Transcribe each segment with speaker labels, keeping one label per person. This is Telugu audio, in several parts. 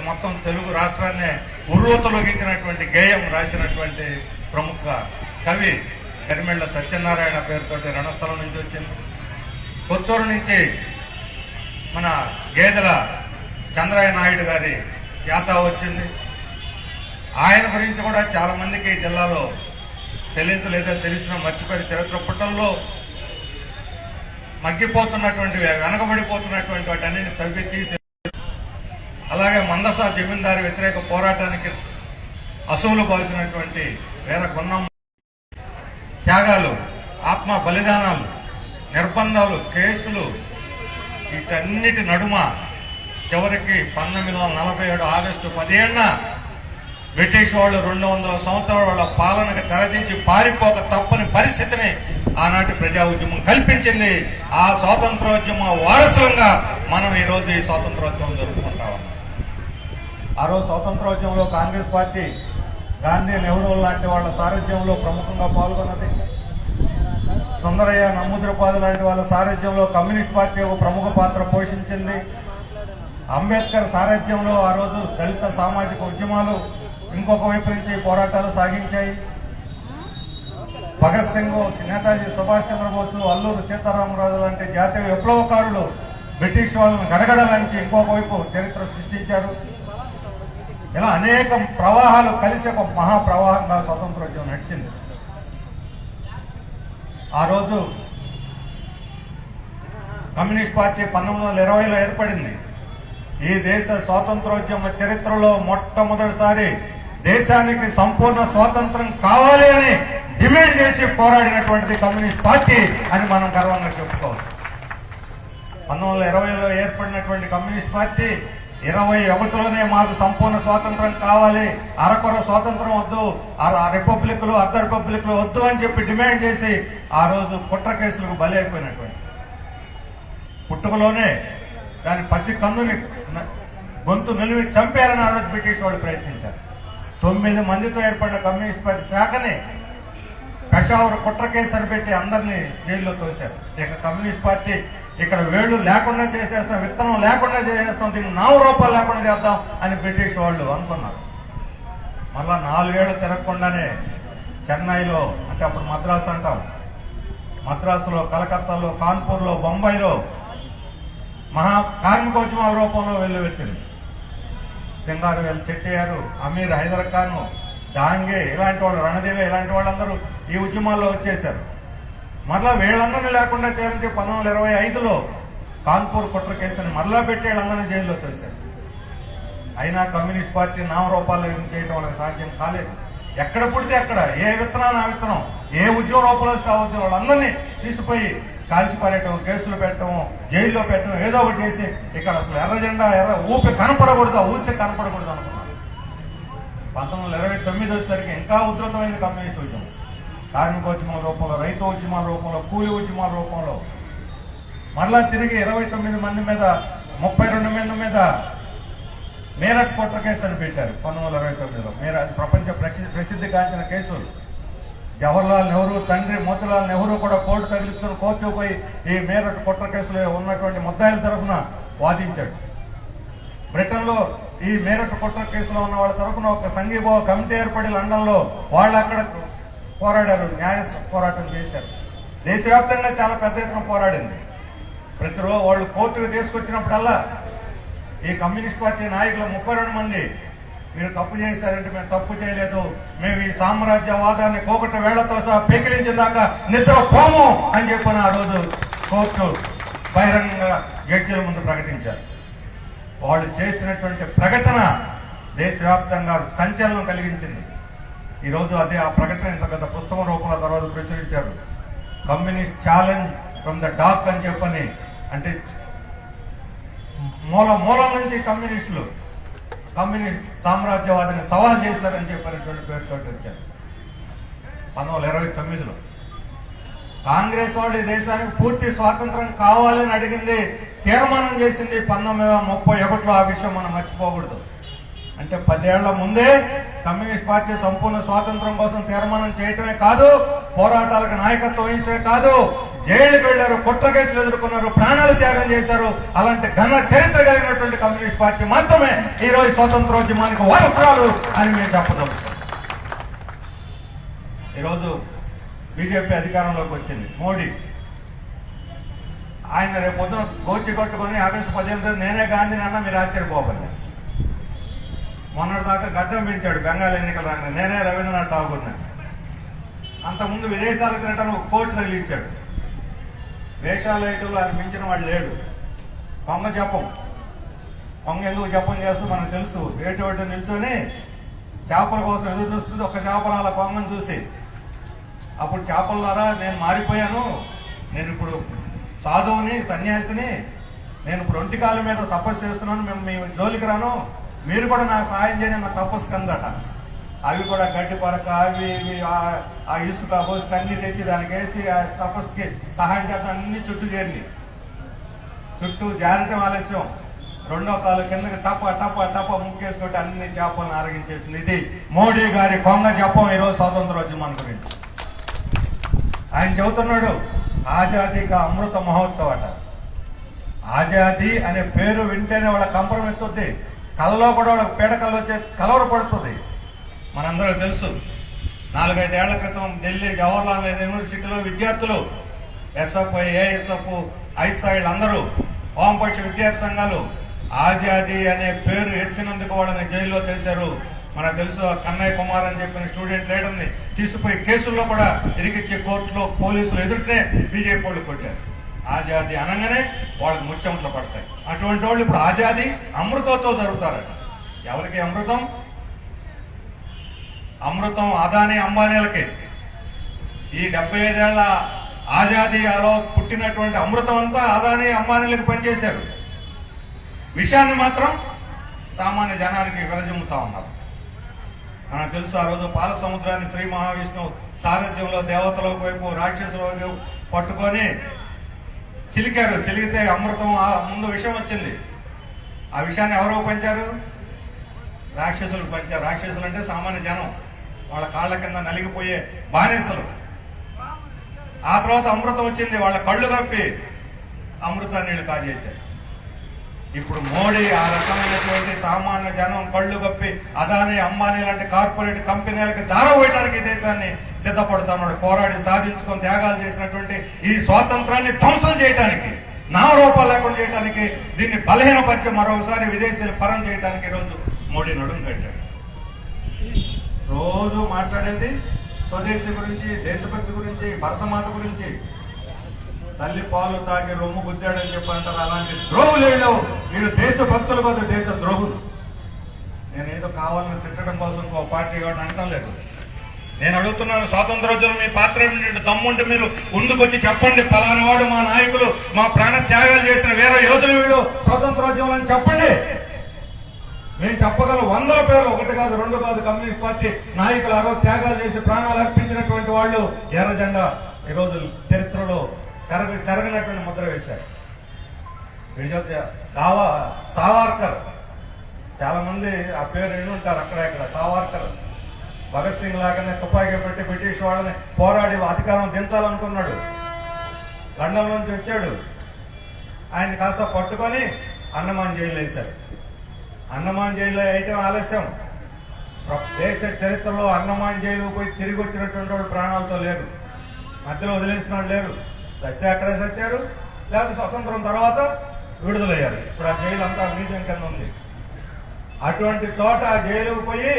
Speaker 1: మొత్తం తెలుగు రాష్ట్రాన్ని ఉర్రూతలొగించినటువంటి గేయం రాసినటువంటి ప్రముఖ కవి గరిమెళ్ల సత్యనారాయణ పేరుతోటి రణస్థలం నుంచి వచ్చింది. కొత్తూరు నుంచి మన గేదెల చంద్రయ్య నాయుడు గారి జాతా వచ్చింది. ఆయన గురించి కూడా చాలా మందికి జిల్లాలో తెలియదు, లేదా తెలిసిన మర్చిపోయిన చరిత్ర పుటల్లో మగ్గిపోతున్నటువంటి వెనకబడిపోతున్నటువంటి వాటన్నింటిని తవ్వి తీసి, అలాగే మందస జమీందారు వ్యతిరేక పోరాటానికి అసూలు పోసినటువంటి వీర గున్నమ్మ త్యాగాలు, ఆత్మ బలిదానాలు, నిర్బంధాలు, కేసులు, వీటన్నిటి నడుమ చివరికి 1947 ఆగస్టు 15న బ్రిటిష్ వాళ్ళు 200 సంవత్సరాల వాళ్ళ పాలనకు తెరదించి పారిపోక తప్పని పరిస్థితిని ఆనాటి ప్రజా ఉద్యమం కల్పించింది. ఆ స్వాతంత్రోద్యమ వారసులంగా మనం ఈరోజు ఈ స్వాతంత్రోద్యమం జరుపుకుంటా ఉన్నాం. ఆ రోజు స్వాతంత్రోద్యమంలో కాంగ్రెస్ పార్టీ గాంధీ, నెహ్రూ లాంటి వాళ్ళ సారథ్యంలో ప్రముఖంగా పాల్గొన్నది. సుందరయ్య, నమ్మూద్రపాదు లాంటి వాళ్ళ సారథ్యంలో కమ్యూనిస్ట్ పార్టీ ఒక ప్రముఖ పాత్ర పోషించింది. అంబేద్కర్ సారథ్యంలో ఆ రోజు దళిత సామాజిక ఉద్యమాలు ఇంకొక వైపు నుంచి పోరాటాలు సాగించాయి. భగత్ సింగ్, నేతాజీ సుభాష్ చంద్రబోసు, అల్లూరు సీతారామరాజు లాంటి జాతీయ విప్లవకారులు బ్రిటిష్ వాళ్ళని గడగడలాంటి ఇంకొక వైపు చరిత్ర సృష్టించారు. ఇలా అనేక ప్రవాహాలు కలిసి ఒక మహాప్రవాహంగా స్వాతంత్రోద్యమం నడిచింది. ఆ రోజు కమ్యూనిస్ట్ పార్టీ 1920లో ఏర్పడింది. ఈ దేశ స్వాతంత్రోద్యమ చరిత్రలో మొట్టమొదటిసారి దేశానికి సంపూర్ణ స్వాతంత్రం కావాలి అని డిమాండ్ చేసి పోరాడినటువంటిది కమ్యూనిస్ట్ పార్టీ అని మనం గర్వంగా చెప్పుకోవచ్చు. 1920లో ఏర్పడినటువంటి కమ్యూనిస్ట్ పార్టీ 21లోనే మాకు సంపూర్ణ స్వాతంత్రం కావాలి, అరకొర స్వాతంత్రం వద్దు, రిపబ్లిక్లు, అర్ధ రిపబ్లిక్లు వద్దు అని చెప్పి డిమాండ్ చేసి ఆ రోజు కుట్ర కేసులకు బలి అయిపోయినటువంటి పుట్టుకలోనే దాని పసి కందుని గొంతు నిలివి చంపేయాలని ఆ రోజు బ్రిటిష్ వాళ్ళు ప్రయత్నించారు. 9 మందితో ఏర్పడిన కమ్యూనిస్ట్ పార్టీ శాఖని పెషావర్ కుట్ర కేసులు పెట్టి అందరినీ జైల్లో తోశారు. ఇక కమ్యూనిస్ట్ పార్టీ ఇక్కడ వేళ్లు లేకుండా చేసేస్తాం, విత్తనం లేకుండా చేసేస్తాం, దీన్ని నామరూపాలు లేకుండా చేద్దాం అని బ్రిటిష్ వాళ్ళు అనుకున్నారు. మళ్ళా 4 ఏళ్ళు తిరగకుండానే చెన్నైలో, అంటే అప్పుడు మద్రాసు అంటాం, మద్రాసులో, కలకత్తాలో, కాన్పూర్లో, బొంబాయిలో మహా కార్మికోద్యమాల రూపంలో వెల్లువెత్తింది. సింగారవేల్ చెట్టియారు, అమీర్ హైదర్ ఖాన్, డాంగే ఇలాంటి వాళ్ళు, రణదేవి ఇలాంటి వాళ్ళందరూ ఈ ఉద్యమాల్లో వచ్చేశారు. మరలా వీళ్ళందరినీ లేకుండా చేయాలంటే 1925లో కాన్పూర్ కుట్ర కేసుని మరలా పెట్టి వీళ్ళందరినీ జైల్లో తోశారు. అయినా కమ్యూనిస్ట్ పార్టీ నామరూపాలు చేయడం వాళ్ళకి సాధ్యం కాలేదు. ఎక్కడ పుడితే అక్కడ, ఏ విత్తనాన్ని ఆ విత్తనం, ఏ ఉద్యోగ రూపంలో వస్తే ఆ ఉద్యోగం వాళ్ళందరినీ తీసిపోయి కాల్చి పారేయటం, కేసులు పెట్టడం, జైల్లో పెట్టడం, ఏదో ఒకటి చేసి ఇక్కడ అసలు ఎర్ర జెండా ఊపి కనపడకూడదు, ఊసే కనపడకూడదు అనుకున్నారు. 1929 వచ్చేసరికి ఇంకా ఉధృతమైంది కమ్యూనిస్ట్ ఉద్యమం. కార్మికోద్యమాల రూపంలో, రైతు ఉద్యమాల రూపంలో, కూలీ ఉద్యమాల రూపంలో మరలా తిరిగి 29 మంది మీద, 32 మంది మీద మేరట్ కుట్ర కేసు అని పెట్టారు 1929లో. అది ప్రపంచ ప్రసిద్ధిగాంచిన కేసు. జవహర్లాల్ నెహ్రూ తండ్రి మోతీలాల్ నెహ్రూ కూడా కోర్టు తగిలించుకుని కోర్టుకు పోయి ఈ మేరట్ కుట్ర కేసులో ఉన్నటువంటి ముద్దాయిల తరఫున వాదించాడు. బ్రిటన్లో ఈ మేరట్ కుట్ర కేసులో ఉన్న వాళ్ళ తరఫున ఒక సంఘీభావ కమిటీ ఏర్పడి లండన్లో వాళ్ళు అక్కడ పోరాడారు, న్యాయ పోరాటం చేశారు. దేశవ్యాప్తంగా చాలా పెద్ద ఎత్తున పోరాడింది. ప్రతిరోజు వాళ్ళు కోర్టుకు తీసుకొచ్చినప్పుడల్లా ఈ కమ్యూనిస్ట్ పార్టీ నాయకులు 32 మంది, మీరు తప్పు చేశారంటే మేము తప్పు చేయలేదు, మేము ఈ సామ్రాజ్యవాదాన్ని కోకట వేళ్లతో సహా పెకిలించిన దాకా నిద్ర పోము అని చెప్పని ఆ రోజు కోర్టు బహిరంగంగా జడ్జీల ముందు ప్రకటించారు. వాళ్ళు చేసినటువంటి ప్రకటన దేశవ్యాప్తంగా సంచలనం కలిగించింది. ఈరోజు అదే ఆ ప్రకటన ఇంత పెద్ద పుస్తకం రూపంలో తర్వాత ప్రచురించారు. Communist challenge from the dock అని చెప్పని, అంటే మూలం నుంచి కమ్యూనిస్టులు కమ్యూనిస్ట్ సామ్రాజ్యవాదాన్ని సవాల్ చేశారని చెప్పినటువంటి పేరుతో వచ్చారు 1929లో. కాంగ్రెస్ వాళ్ళు ఈ దేశానికి పూర్తి స్వాతంత్రం కావాలని అడిగింది, తీర్మానం చేసింది 1931లో. ఆ విషయం మనం మర్చిపోకూడదు. అంటే 10 ఏళ్ల ముందే కమ్యూనిస్ట్ పార్టీ సంపూర్ణ స్వాతంత్రం కోసం తీర్మానం చేయటమే కాదు, పోరాటాలకు నాయకత్వం వహించడమే కాదు, జైలుకి వెళ్ళారు, కుట్ర కేసులు ఎదుర్కొన్నారు, ప్రాణాలు త్యాగం చేశారు. అలాంటి ఘన చరిత్ర కలిగినటువంటి కమ్యూనిస్ట్ పార్టీ మాత్రమే ఈ రోజు స్వాతంత్రోద్యమానికి వారసురాలు అని మేము చెప్పగలుగుతాం. ఈరోజు బీజేపీ అధికారంలోకి వచ్చింది, మోడీ. ఆయన రేపు పొద్దున గోచి కొట్టుకొని ఆగస్టు 18 నేనే గాంధీని అన్నా మీరు ఆశ్చర్యపోవాలి. మొన్నటిదాకా గడ్డం పెంచాడు బెంగాల్ ఎన్నికలు రాగానే, నేనే రవీంద్రనాథ్ ఠాగూర్ని. అంతకుముందు విదేశాలకు తినటం కోర్టు తగిలించాడు. వేషాలు వేయటంలో ఆయన మించిన వాడు లేడు. కొంగ జపం, కొంగ ఎందుకు జపం చేస్తూ మనకు తెలుసు. ఏటి నిల్చొని చేపల కోసం ఎదురు చూస్తుంది. ఒక చేపల అలా కొంగను చూసి, అప్పుడు చేపల ద్వారా నేను మారిపోయాను, నేను ఇప్పుడు సాధువుని, సన్యాసిని, నేను ఇప్పుడు ఒంటి కాళ్ళ మీద తపస్సు చేస్తున్నాను, మేము మీ జోలికి రాను, మీరు కూడా నాకు సహాయం చేయండి నా తపస్సు కందట. అవి కూడా గడ్డి పరక, అవి ఇవి ఆ ఇసుక బోసుక అన్ని తెచ్చి దానికి వేసి ఆ తపస్సుకి సహాయం చేద్దాం అన్ని చుట్టూ చేరింది. చుట్టూ జారటం ఆలస్యం, రెండో కాలు కిందకి టప టప టప ముక్కేసుకుంటే అన్ని చేపలను ఆరగించేసింది. ఇది మోడీ గారి కొంగ జపం ఈరోజు స్వాతంత్రోద్యమం గురించి. ఆయన చెబుతున్నాడు ఆజాదీ కా అమృత మహోత్సవ్ అట. ఆజాదీ అనే పేరు వింటేనే వాళ్ళ కంపరం ఎత్తుద్ది, కళ్ళలో కూడా వాళ్ళకి పీడకలు వచ్చే కలవర పడుతుంది. మనందరూ తెలుసు, 4-5 ఏళ్ల క్రితం ఢిల్లీ జవహర్లాల్ యూనివర్సిటీలో విద్యార్థులు, ఎస్ఎఫ్ఐ, ఏఎస్ఎఫ్, ఐఎస్ఐలు అందరూ, వామపక్ష విద్యార్థి సంఘాలు ఆజాదీ అనే పేరు ఎత్తినందుకు వాళ్ళని జైల్లో చేశారు. మనకు తెలుసు, కన్నయ్య కుమార్ అని చెప్పిన స్టూడెంట్ లీడర్ని తీసుకుపోయి కేసుల్లో కూడా ఇరికిచ్చే కోర్టులో పోలీసులు ఎదురునే బీజేపీ వాళ్ళు కొట్టారు. ఆజాదీ అనగానే వాళ్ళకి ముచ్చెమట్లు పడతాయి. అటువంటి వాళ్ళు ఇప్పుడు ఆజాదీ అమృతోత్సవం జరుగుతారట. ఎవరికి అమృతం? అమృతం అదానీ అంబానీలకి. ఈ 75 ఏళ్ల ఆజాదీలో పుట్టినటువంటి అమృతం అంతా అదానీ అంబానీలకు పనిచేశారు. విషయాన్ని మాత్రం సామాన్య జనానికి విరజిమ్ముతా ఉన్నారు. మనకు తెలుసు, ఆ రోజు పాల సముద్రాన్ని శ్రీ మహావిష్ణువు సారథ్యంలో దేవతల వైపు రాక్షసుల వైపు పట్టుకొని చిలికారు. చిలికితే అమృతం ముందు విషం వచ్చింది. ఆ విషయాన్ని ఎవరో పంచారు? రాక్షసులకు పంచారు. రాక్షసులు అంటే సామాన్య జనం, వాళ్ళ కాళ్ళ కింద నలిగిపోయే బానిసలు. ఆ తర్వాత అమృతం వచ్చింది, వాళ్ళ కళ్ళు కప్పి అమృతాన్ని నీళ్లు కాజేశారు. ఇప్పుడు మోడీ ఆ రకమైనటువంటి సామాన్య జనం కళ్ళు కప్పి అదానీ, అంబానీ లాంటి కార్పొరేట్ కంపెనీలకి దారవేయడానికి దేశాన్ని సిద్ధపడుతున్నాడు. పోరాడి సాధించుకొని త్యాగాలు చేసినటువంటి ఈ స్వాతంత్రాన్ని ధ్వంసం చేయడానికి, నామరూపాలు లేకుండా చేయడానికి, దీన్ని బలహీనపరిచి మరొకసారి విదేశీయులు పరం చేయడానికి ఈరోజు మోడీ నడుం కట్టాడు. రోజు మాట్లాడేది స్వదేశీ గురించి, దేశభక్తి గురించి, భరతమాత గురించి. తల్లి పాలు తాగి రొమ్ము గుద్దాడని చెప్పి అంటారు. అలాంటి ద్రోహులు వీళ్ళు దేశభక్తులు కాదు, దేశ ద్రోహులు. నేనేదో కావాలని తిట్టడం కోసం ఒక పార్టీ కావడం అనటం లేదు. నేను అడుగుతున్నాను, స్వాతంత్రోద్యమం మీ పాత్ర ఏమిటంటే దమ్ముంటే మీరు ముందుకొచ్చి చెప్పండి, ఫలానా వాడు మా నాయకులు, మా ప్రాణ త్యాగాలు చేసిన వేరే యోధులు వీళ్ళు స్వాతంత్రోద్యమం అని చెప్పండి. మేము చెప్పగలం 100 పేర్లు, 1 కాదు 2 కాదు. కమ్యూనిస్ట్ పార్టీ నాయకులు ఆ రోజు త్యాగాలు చేసి ప్రాణాలు అర్పించినటువంటి వాళ్ళు ఎర్ర జెండా ఈరోజు చరిత్రలో చెరగనటువంటి ముద్ర వేశారు. సావర్కర్, చాలా మంది ఆ పేరు విని ఉంటారు అక్కడ ఇక్కడ. సావర్కర్ భగత్ సింగ్ లాగానే తుపాకీ పెట్టి బ్రిటిష్ వాళ్ళని పోరాడి అధికారం దించాలనుకున్నాడు. లండన్ నుంచి వచ్చాడు, ఆయన కాస్త పట్టుకొని అండమాన్ జైలు వేశారు. అండమాన్ జైల్లో వేయటం ఆలస్యం. దేశ చరిత్రలో అండమాన్ జైలు పోయి తిరిగి వచ్చినటువంటి వాడు ప్రాణాలతో లేరు, మధ్యలో వదిలేసిన వాళ్ళు లేరు. చస్తే అక్కడే చచ్చారు, లేకపోతే స్వతంత్రం తర్వాత విడుదలయ్యారు. ఇప్పుడు ఆ జైలు అంతా మ్యూజియం కింద ఉంది. అటువంటి చోట ఆ జైలుకు పోయి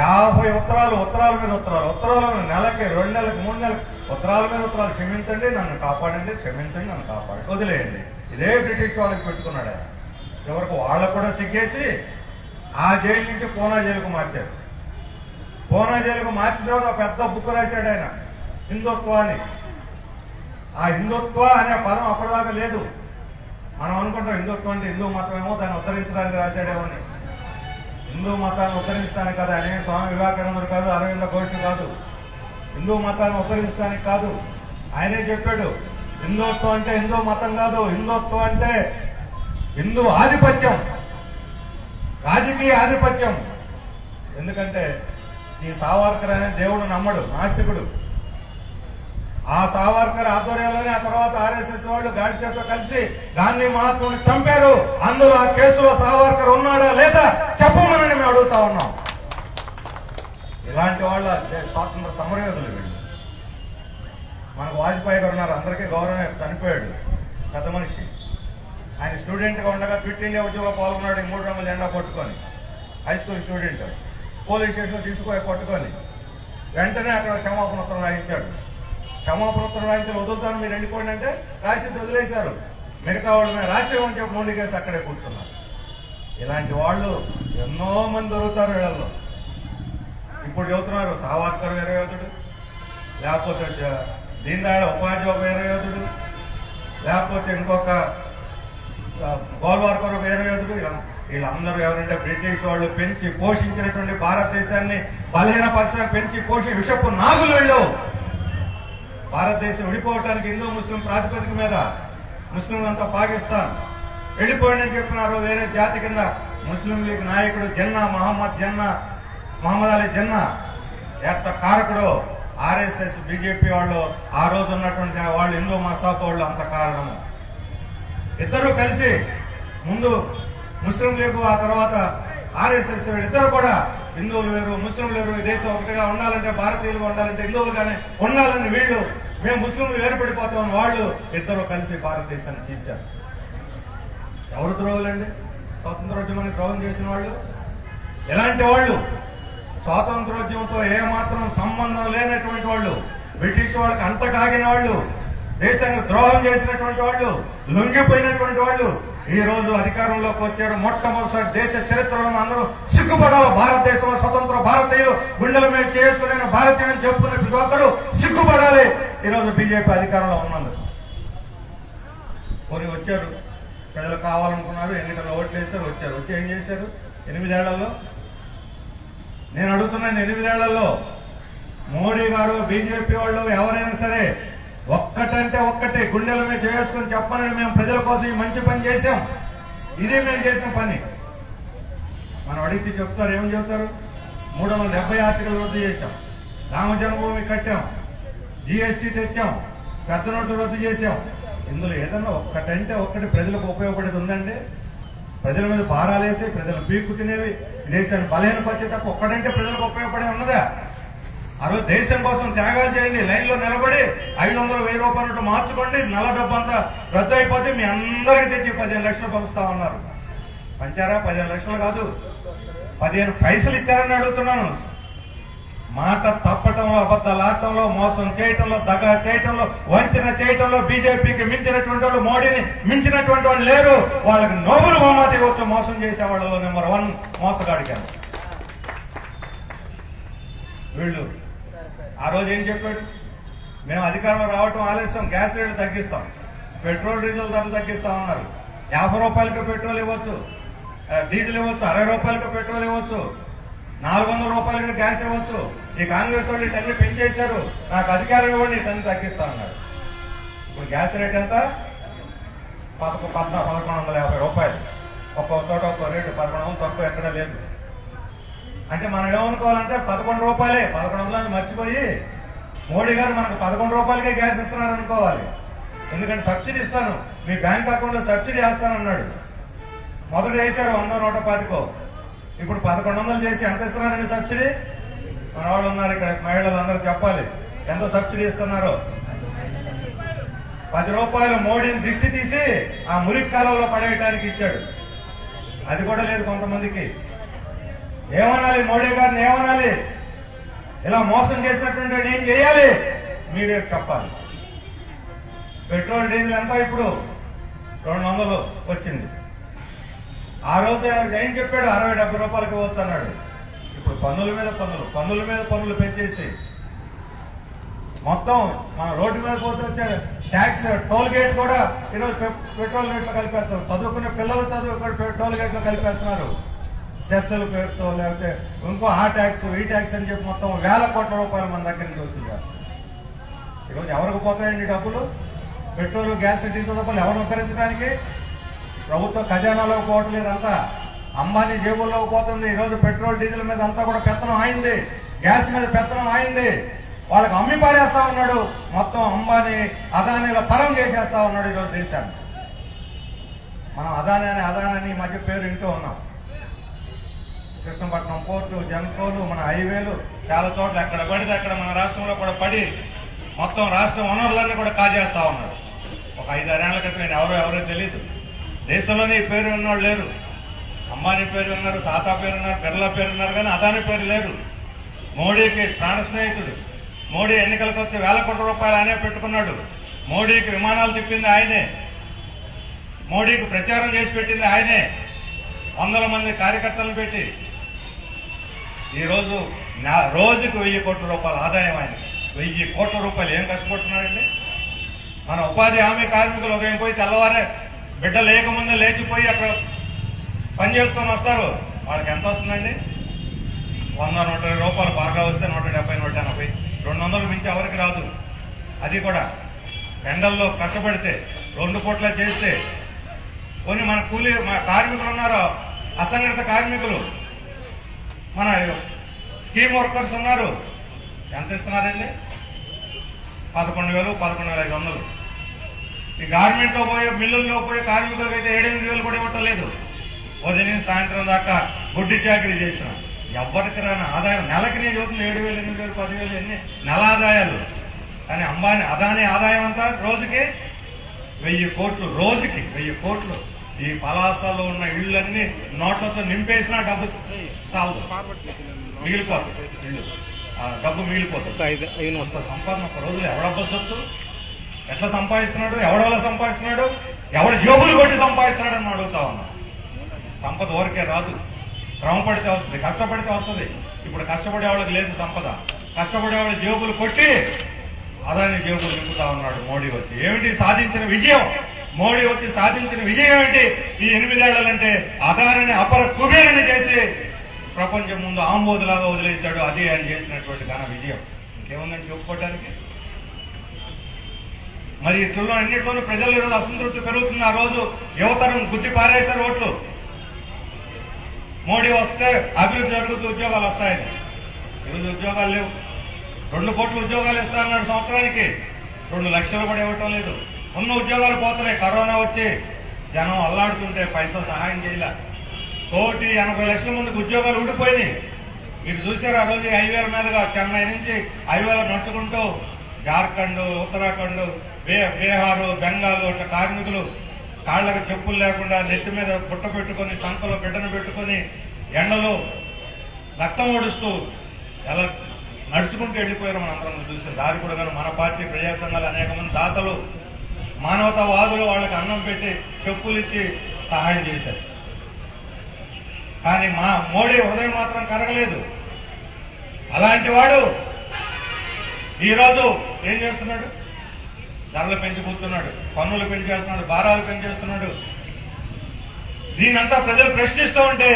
Speaker 1: 50 ఉత్తరాల మీద ఉత్తరాలు నెలకి 2 నెలలకు 3 నెలలకు ఉత్తరాల మీద ఉత్తరాలు. క్షమించండి, నన్ను కాపాడండి, క్షమించండి, నన్ను కాపాడండి, వదిలేయండి. ఇదే బ్రిటిష్ వాళ్ళకి పెట్టుకున్నాడు ఆయన. చివరకు వాళ్ళకు కూడా సిగ్గేసి ఆ జైలు నుంచి పూనా జైలుకు మార్చారు. పూనా జైలుకు మార్చిన తర్వాత పెద్ద బుక్ రాశాడు ఆయన, హిందుత్వాన్ని. ఆ హిందుత్వ అనే పదం అప్పటిదాకా లేదు. మనం అనుకుంటాం హిందుత్వం అంటే హిందూ మతం ఏమో, దాన్ని ఉద్ధరించడానికి రాశాడేమని. హిందూ మతాన్ని ఉద్ధరించడానికి కాదు. ఆయన స్వామి వివేకానందుడు కాదు, అరవింద ఘోష్ కాదు. హిందూ మతాన్ని ఉద్ధరించడానికి కాదు. ఆయనే చెప్పాడు, హిందుత్వం అంటే హిందూ మతం కాదు, హిందుత్వం అంటే హిందూ ఆధిపత్యం, రాజకీయ ఆధిపత్యం. ఎందుకంటే ఈ సావర్కర్ అనే దేవుడు నమ్మడు, నాస్తికుడు. ఆ సావర్కర్ ఆధ్వర్యంలోనే ఆ తర్వాత ఆర్ఎస్ఎస్ వాళ్ళు గాడ్సేతో కలిసి గాంధీ మహాత్ముని చంపారు. అందులో ఆ కేసులో సావర్కర్ ఉన్నాడా లేదా చెప్పమని మేము అడుగుతా ఉన్నాం. ఇలాంటి వాళ్ళ స్వాతంత్ర సమరయోధులు వీళ్ళు. మనకు వాజ్పేయి గారు ఉన్నారు, అందరికీ గౌరవం, చనిపోయాడు, పెద్ద మనిషి. ఆయన స్టూడెంట్గా ఉండగా క్విట్ ఇండియా ఉద్యమంలో పాల్గొన్నాడు. 3 రంగుల జెండా పట్టుకొని, హై స్కూల్ స్టూడెంట్. పోలీస్ స్టేషన్లో తీసుకుపోయి పట్టుకొని వెంటనే అక్కడ క్షమాపణ ఉత్తరం రాయించాడు. క్షమాపణ ఉత్తరం రాయించి వదులుతాను మీరు వెళ్ళిపోండి అంటే రాసి వదిలేశారు. మిగతా వాళ్ళు మేము రాసేమని చెప్పి మొండికేసి అక్కడే కూర్చున్నారు. ఇలాంటి వాళ్ళు ఎన్నో మంది దొరుకుతారు వీళ్ళల్లో. ఇప్పుడు చెబుతున్నారు సావర్కర్ వేరే యోధుడు, లేకపోతే దీన్ దయాళ్ ఉపాధ్యాయ వేరే యోధుడు, లేకపోతే ఇంకొక గోల్వార్కర్ వేరే యోధుడు. వీళ్ళందరూ ఎవరంటే బ్రిటిష్ వాళ్ళు పెంచి పోషించినటువంటి భారతదేశాన్ని బలహీనపరచడం, పెంచి పోషి విషపు నాగులు వెళ్ళు. భారతదేశం విడిపోవటానికి హిందూ ముస్లిం ప్రాతిపదిక మీద ముస్లింలంతా పాకిస్తాన్ వెళ్ళిపోయింది అని చెప్పినారు. వేరే జాతి కింద ముస్లిం లీగ్ నాయకుడు మహమ్మద్ అలీ జిన్నా ఎంత కారకుడు. ఆర్ఎస్ఎస్ బీజేపీ వాళ్ళు ఆ రోజు ఉన్నటువంటి వాళ్ళు హిందూ మసాఫ్ వాళ్ళు అంత కారణము. ఇద్దరు కలిసి ముందు ముస్లిం లీగ్, ఆ తర్వాత ఆర్ఎస్ఎస్ ఇద్దరు కూడా హిందువులు వేరు ముస్లింలు వేరు, ఈ దేశం ఒకటిగా ఉండాలంటే భారతీయులుగా ఉండాలంటే హిందువులుగానే ఉండాలని వీళ్ళు, మేము ముస్లింలు వేరుపడిపోతామని వాళ్ళు ఇద్దరు కలిసి భారతదేశాన్ని చీల్చారు. ఎవరు ద్రోహులండి? స్వాతంత్రోద్యమానికి ద్రోహం చేసిన వాళ్ళు. ఎలాంటి వాళ్ళు? స్వాతంత్రోద్యమంతో ఏమాత్రం సంబంధం లేనటువంటి వాళ్ళు, బ్రిటిష్ వాళ్ళకి అంత కాగిన వాళ్ళు, దేశానికి ద్రోహం చేసినటువంటి వాళ్ళు, లొంగిపోయినటువంటి వాళ్ళు ఈ రోజు అధికారంలోకి వచ్చారు. మొట్టమొదటిసారి దేశ చరిత్రలో అందరూ సిగ్గుపడాలి. భారతదేశంలో స్వతంత్ర భారతీయులు గుండెల మీద చేసుకునే భారతీయులను చెప్పుకునే ప్రతి ఒక్కరు సిగ్గుపడాలి. ఈరోజు బీజేపీ అధికారంలో ఉన్నందుకు. కొన్ని వచ్చారు, ప్రజలు కావాలనుకున్నారు, ఎన్నికల్లో ఓట్లు వేశారు, వచ్చి ఏం చేశారు? 8 ఏళ్లలో నేను అడుగుతున్నాను, 8 ఏళ్లలో మోడీ గారు బీజేపీ వాళ్ళు ఎవరైనా సరే ఒక్కటంటే ఒక్కటే గుండెల మీద చేసుకుని చెప్పనని మేము ప్రజల కోసం ఈ మంచి పని చేశాం, ఇదే మేము చేసిన పని. మనం అడిగితే చెప్తారు, ఏమని చెప్తారు? 370 ఆర్టికల్ రద్దు చేశాం, రామ జన్మభూమి కట్టాం, జీఎస్టీ తెచ్చాం, పెద్ద నోట్లు రద్దు చేశాం. ఇందులో ఏదన్నా ఒక్కటంటే ఒక్కటి ప్రజలకు ఉపయోగపడేది ఉందండి? ప్రజల మీద భారాలేసి ప్రజలు పీక్కు తినేవి, దేశాన్ని బలహీనపరిచే తప్ప ఒక్కటంటే ప్రజలకు ఉపయోగపడే ఉన్నదా? ఆ రోజు దేశం కోసం త్యాగాలు చేయండి, లైన్లో నిలబడి 500, 1000 రూపాయలు మార్చుకోండి, నల్ల డబ్బు అంతా రద్దు అయిపోతే మీ అందరికీ తెచ్చి 15 లక్షలు పంచుతామన్నారు. పంచారా? 15 లక్షలు కాదు, 15 పైసలు ఇచ్చారని అడుగుతున్నాను. మాట తప్పటంలో, అబద్ధాలు ఆడటంలో, మోసం చేయటంలో, దగా చేయటంలో, వంచన చేయటంలో బీజేపీకి మించినటువంటి వాళ్ళు, మోడీని మించినటువంటి వాళ్ళు లేరు. వాళ్ళకి నోబెల్ బహుమతి వచ్చి మోసం చేసే వాళ్ళలో నెంబర్ 1 మోసగాడికాను. వీళ్ళు ఆ రోజు ఏం చెప్పాడు? మేము అధికారంలో రావటం ఆలస్యం, గ్యాస్ రేట్లు తగ్గిస్తాం, పెట్రోల్ డీజిల్ ధరలు తగ్గిస్తామన్నారు. 50 రూపాయలకి పెట్రోల్ ఇవ్వచ్చు, డీజిల్ ఇవ్వచ్చు, 60 రూపాయలకి పెట్రోల్ ఇవ్వచ్చు, 400 రూపాయలకి గ్యాస్ ఇవ్వచ్చు. ఈ కాంగ్రెస్ వాళ్ళు ఇటన్ని పెంచేశారు, నాకు అధికారం ఇవ్వండి, ఇటన్ని తగ్గిస్తా అన్నారు. ఇప్పుడు గ్యాస్ రేట్ ఎంత? 1150 రూపాయలు. ఒక్కొక్క చోట ఒక్కో రేటు, 1100 తక్కువ ఎక్కడ లేదు. అంటే మనం ఏమనుకోవాలంటే 11 రూపాయలే, 1100 మర్చిపోయి మోడీ గారు మనకు 11 రూపాయలకే గ్యాస్ ఇస్తున్నారు అనుకోవాలి. ఎందుకంటే సబ్సిడీ ఇస్తాను, మీ బ్యాంక్ అకౌంట్లో సబ్సిడీ వేస్తానన్నాడు. మొదట వేశారు 100, 125. ఇప్పుడు 1100 చేసి ఎంత ఇస్తున్నారండి సబ్సిడీ? మన వాళ్ళు ఉన్నారు ఇక్కడ, మహిళలు అందరూ చెప్పాలి ఎంత సబ్సిడీ ఇస్తున్నారో. 10 రూపాయలు మోడీని దిష్టి తీసి ఆ మురికి కాలంలో పడేయటానికి ఇచ్చాడు. అది కూడా లేదు కొంతమందికి. ఏమనాలి మోడీ గారిని? ఏమనాలి? ఇలా మోసం చేసినటువంటి ఏం చేయాలి? మీరే చెప్పాలి. పెట్రోల్ డీజిల్ ఎంత? ఇప్పుడు 200 వచ్చింది. ఆ రోజు ఏం చెప్పాడు? 60-70 రూపాయలకి ఇవ్వచ్చు అన్నాడు. ఇప్పుడు పన్నుల మీద పన్నులు పెంచేసి మొత్తం మన రోడ్డు మీద పోతే వచ్చే ట్యాక్స్, టోల్ గేట్ కూడా ఈరోజు పెట్రోల్ రేట్లో కలిపేస్తారు. చదువుకునే పిల్లల చదువు టోల్ గేట్లో కలిపేస్తున్నారు. సెస్సుల పేరుతో, లేకపోతే ఇంకో ఆ ట్యాక్స్, ఈ ట్యాక్స్ అని చెప్పి మొత్తం 1000 కోట్ల రూపాయలు మన దగ్గర నుంచి వస్తుంది. ఈరోజు ఎవరికి పోతాయండి డబ్బులు? పెట్రోల్, గ్యాస్, డీజిల్ రూపాయలు ఎవరు ఉద్ధరించడానికి? ప్రభుత్వ ఖజానాలో పోవట్లేదు, అంతా అంబానీ జేబుల్లో పోతుంది. ఈరోజు పెట్రోల్, డీజిల్ మీద అంతా కూడా పెత్తనం అయింది, గ్యాస్ మీద పెత్తనం అయింది. వాళ్ళకి అమ్మి పారేస్తా ఉన్నాడు. మొత్తం అంబానీ అదానీల పరం చేసేస్తా ఉన్నాడు ఈరోజు దేశాన్ని. మనం అదాని ఈ మధ్య పేరు వింటూ ఉన్నాం. కృష్ణపట్నం పోర్టు, జన్కోలు, మన హైవేలు చాలా చోట్ల ఎక్కడ పడితే అక్కడ మన రాష్ట్రంలో కూడా పడి మొత్తం రాష్ట్ర వనరులన్నీ కూడా కాజేస్తా ఉన్నాడు. ఒక 5-6 ఏళ్ల క్రితం ఎవరో తెలియదు. దేశంలోనే ఈ పేరు ఉన్నవాళ్ళు లేరు. అంబానీ పేరు ఉన్నారు, తాతా పేరు ఉన్నారు, బిర్లా పేరు ఉన్నారు, కానీ అదాని పేరు లేరు. మోడీకి ప్రాణ స్నేహితుడు. మోడీ ఎన్నికలకు వచ్చి వేల కోట్ల రూపాయలు ఆయనే పెట్టుకున్నాడు. మోడీకి విమానాలు తిప్పింది ఆయనే. మోడీకి ప్రచారం చేసి పెట్టింది ఆయనే. 100 మంది కార్యకర్తలను పెట్టి ఈరోజు రోజుకు 1000 కోట్ల రూపాయల ఆదాయం ఆయన. 1000 కోట్ల రూపాయలు ఏం కష్టపడుతున్నాడండి. మన ఉపాధి హామీ కార్మికులు ఉదయం పోయి తెల్లవారే బిడ్డ లేకముందే లేచిపోయి అక్కడ పని చేసుకొని వస్తారు. వాళ్ళకి ఎంత వస్తుందండి? 100-120 రూపాయలు బాగా వస్తే 170-180, 200 మించి ఎవరికి రాదు. అది కూడా ఎండల్లో కష్టపడితే 2 పూట్ల చేస్తే. కొన్ని మన కార్మికులు ఉన్నారో, అసంఘటిత కార్మికులు, మన స్కీమ్ వర్కర్స్ ఉన్నారు. ఎంత ఇస్తున్నారండి? 11,000, 11,500. ఈ గార్మెంట్లో పోయే మిల్లుల్లో పోయే కార్మికులకు అయితే 7,000 కూడా ఇవ్వటం లేదు. ఉదయం సాయంత్రం దాకా గుడ్డి చాకరీ చేసిన ఎవరికి రాని ఆదాయం. నెలకి నేను చూపుతుంది 7,000, 8,000, 10,000 ఎన్ని నెల ఆదాయాలు. కానీ అదాని ఆదాయం అంతా రోజుకి 1000 కోట్లు. రోజుకి 1000 కోట్లు. ఈ పలాసలో ఉన్న ఇళ్ళన్నీ నోట్లతో నింపేసినా డబ్బు చాలు, మిగిలిపోతుంది. ఇల్లు డబ్బు మిగిలిపోతుంది. అంత సంపాదన ఒక రోజులో ఎవడబ్బ సొత్తు ఎట్లా సంపాదిస్తున్నాడు, ఎవడెవలా సంపాదిస్తున్నాడు, ఎవడు జేబులు కొట్టి సంపాదిస్తున్నాడు అని అడుగుతా ఉన్నా. సంపద ఊరికే రాదు, శ్రమ పడితే వస్తుంది, కష్టపడితే వస్తుంది. ఇప్పుడు కష్టపడే వాళ్ళకి లేదు సంపద. కష్టపడే వాళ్ళు జేబులు కొట్టి అదాని జేబులు నింపుతా ఉన్నాడు మోడీ వచ్చి. ఏమిటి సాధించిన విజయం? మోడీ వచ్చి సాధించిన విజయం ఏమిటి? ఈ 8 ఏళ్లంటే అదానిని అపర కుబేరుని చేసి ప్రపంచం ముందు ఆంబోదులాగా వదిలేశాడు. అది ఆయన చేసినటువంటి ఘన విజయం. ఇంకేముందని చెప్పుకోవడానికి? మరి ఇట్లలో అన్నింటిలోనూ ప్రజలు ఈరోజు అసంతృప్తి పెరుగుతుంది. ఆ రోజు యువతరం గుద్ది పారేశారు ఓట్లు. మోడీ వస్తే అభివృద్ధి జరుగుతూ ఉద్యోగాలు వస్తాయని. ఈరోజు ఉద్యోగాలు లేవు. 2 కోట్ల ఉద్యోగాలు ఇస్తా అన్నాడు సంవత్సరానికి. 2 లక్షలు కూడా ఇవ్వటం లేదు. ఉన్న ఉద్యోగాలు పోతున్నాయి. కరోనా వచ్చి జనం అల్లాడుతుంటే పైసా సహాయం చేయలే. 1,80,00,000 మందికి ఉద్యోగాలు ఊడిపోయినాయి. మీరు చూసారు ఆ రోజు హైవేల మీదుగా చెన్నై నుంచి హైవేలో నడుచుకుంటూ జార్ఖండ్, ఉత్తరాఖండ్, బీహార్, బెంగాల్ అట్లా కార్మికులు కాళ్లకు చెప్పులు లేకుండా నెత్తి మీద బుట్ట పెట్టుకుని చంకలో బిడ్డను పెట్టుకుని ఎండలో రక్తం ఓడుస్తూ ఎలా నడుచుకుంటూ వెళ్ళిపోయారు. మన అందరం చూసిన దారి కూడా. కానీ మన పార్టీ ప్రజా సంఘాలు అనేక మంది దాతలు, మానవతావాదులు వాళ్ళకి అన్నం పెట్టి చెప్పులు ఇచ్చి సహాయం చేశారు. కానీ మోడీ హృదయం మాత్రం కరగలేదు. అలాంటి వాడు ఈరోజు ఏం చేస్తున్నాడు? ధరలు పెంచి కూర్చున్నాడు, పన్నులు పెంచేస్తున్నాడు, భారాలు పెంచేస్తున్నాడు. దీనంతా ప్రజలు ప్రశ్నిస్తూ ఉంటే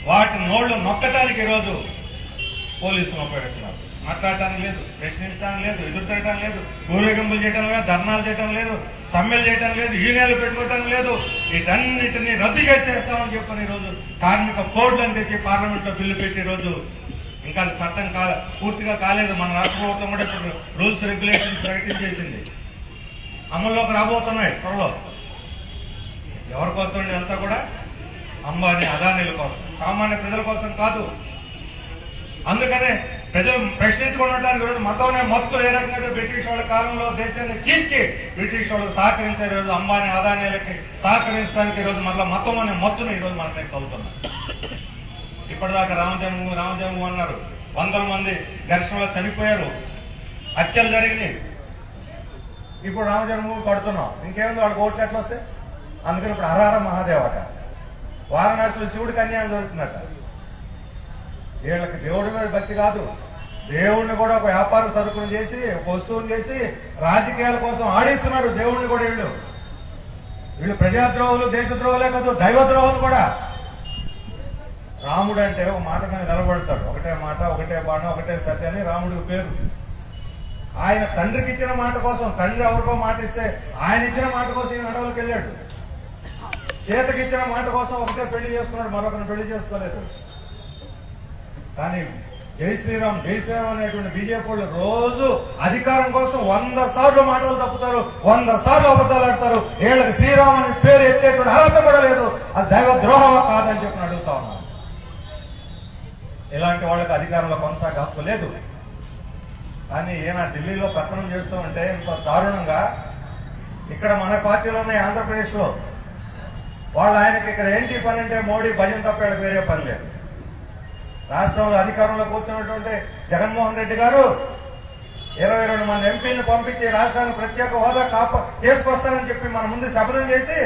Speaker 1: వాటి నోళ్లు నొక్కటానికి ఈరోజు పోలీసులు ఉపయోగిస్తున్నారు. మాట్లాడటానికి లేదు, ప్రశ్నించడానికి లేదు, ఎదురు తిరగటానికి లేదు, ఊరేగింపులు చేయడం లేదు, ధర్నాలు చేయడం లేదు, సమ్మెలు చేయడం లేదు, యూనియన్లు పెట్టుకోవటం లేదు. వీటన్నిటినీ రద్దు చేసేస్తామని చెప్పని ఈరోజు కార్మిక కోడ్లను తెచ్చి పార్లమెంట్లో బిల్లు పెట్టి ఈరోజు ఇంకా చట్టం పూర్తిగా కాలేదు. మన రాష్ట్ర ప్రభుత్వం కూడా ఇప్పుడు రూల్స్ రెగ్యులేషన్స్ ప్రకటించేసింది. అమల్లోకి రాబోతున్నాయి త్వరలో. ఎవరి కోసం అంతా కూడా? అంబానీ అదానీల కోసం, సామాన్య ప్రజల కోసం కాదు. అందుకనే ప్రజలు ప్రశ్నించుకుంటానికి ఈరోజు మతంనే మొత్తం ఏ రకంగా బ్రిటిష్ వాళ్ళ కాలంలో దేశాన్ని చీల్చి బ్రిటిష్ వాళ్ళకి సహకరించారు. ఈరోజు అంబానీ అదానీలకి సహకరించడానికి ఈరోజు మళ్ళీ మతం అనే మత్తును ఈరోజు మనం చదువుతున్నాం. ఇప్పటిదాకా రామజన్మభూమి అన్నారు. 100 మంది ఘర్షణలో చనిపోయారు, హత్యలు జరిగినాయి. ఇప్పుడు రామజన్మభూమి పడుతున్నాం. ఇంకేముంది? వాళ్ళకి ఓట్లు ఎట్లా వస్తాయి? అందుకని ఇప్పుడు హరహర మహాదేవట. వారణాసిలో శివుడికి అన్యాయం జరుగుతుందట. వీళ్ళకి దేవుడి మీద భక్తి కాదు, దేవుడిని కూడా ఒక వ్యాపార సరుకును చేసి, ఒక వస్తువుని చేసి రాజకీయాల కోసం ఆడిస్తున్నారు దేవుడిని కూడా. వీళ్ళు ప్రజాద్రోహులు, దేశద్రోహులే కాదు, దైవద్రోహులు కూడా. రాముడు అంటే ఒక మాట మీద నిలబడతాడు. ఒకటే మాట, ఒకటే బాణం, ఒకటే సత్య అని రాముడికి పేరు. ఆయన తండ్రికి ఇచ్చిన మాట కోసం, తండ్రి ఎవరికో మాట ఇస్తే ఆయన ఇచ్చిన మాట కోసం ఈయన అడవులకు వెళ్ళాడు. సీతకి ఇచ్చిన మాట కోసం ఒకటే పెళ్లి చేసుకున్నాడు, మరొకరిని పెళ్లి చేసుకోలేదు. కానీ జై శ్రీరామ్ జై శ్రీరామ్ అనేటువంటి బీజేపీ వాళ్ళు రోజు అధికారం కోసం 100 సార్లు మాటలు తప్పుతారు, 100 సార్లు అబద్ధాలు ఆడతారు. వీళ్ళకి శ్రీరామ్ అని పేరు ఎత్తేటువంటి అర్హత కూడా లేదు. అది దైవ ద్రోహం కాదని చెప్పి అడుగుతా ఉన్నాను. ఇలాంటి వాళ్ళకి అధికారంలో కొనసాగే హక్కు లేదు. కానీ ఈయన ఢిల్లీలో పతనం చేస్తూ ఉంటే ఇంత దారుణంగా ఇక్కడ మన పార్టీలోనే ఆంధ్రప్రదేశ్లో వాళ్ళు ఆయనకి ఇక్కడ ఏంటి పని అంటే మోడీ భజన తప్ప వేరే పని లేదు. రాష్ట్రంలో అధికారంలో కూర్చున్నటువంటి జగన్మోహన్ రెడ్డి గారు 22 మంది ఎంపీలను పంపించి రాష్ట్రానికి ప్రత్యేక హోదా తీసుకొస్తానని చెప్పి మన ముందు శపథం చేసి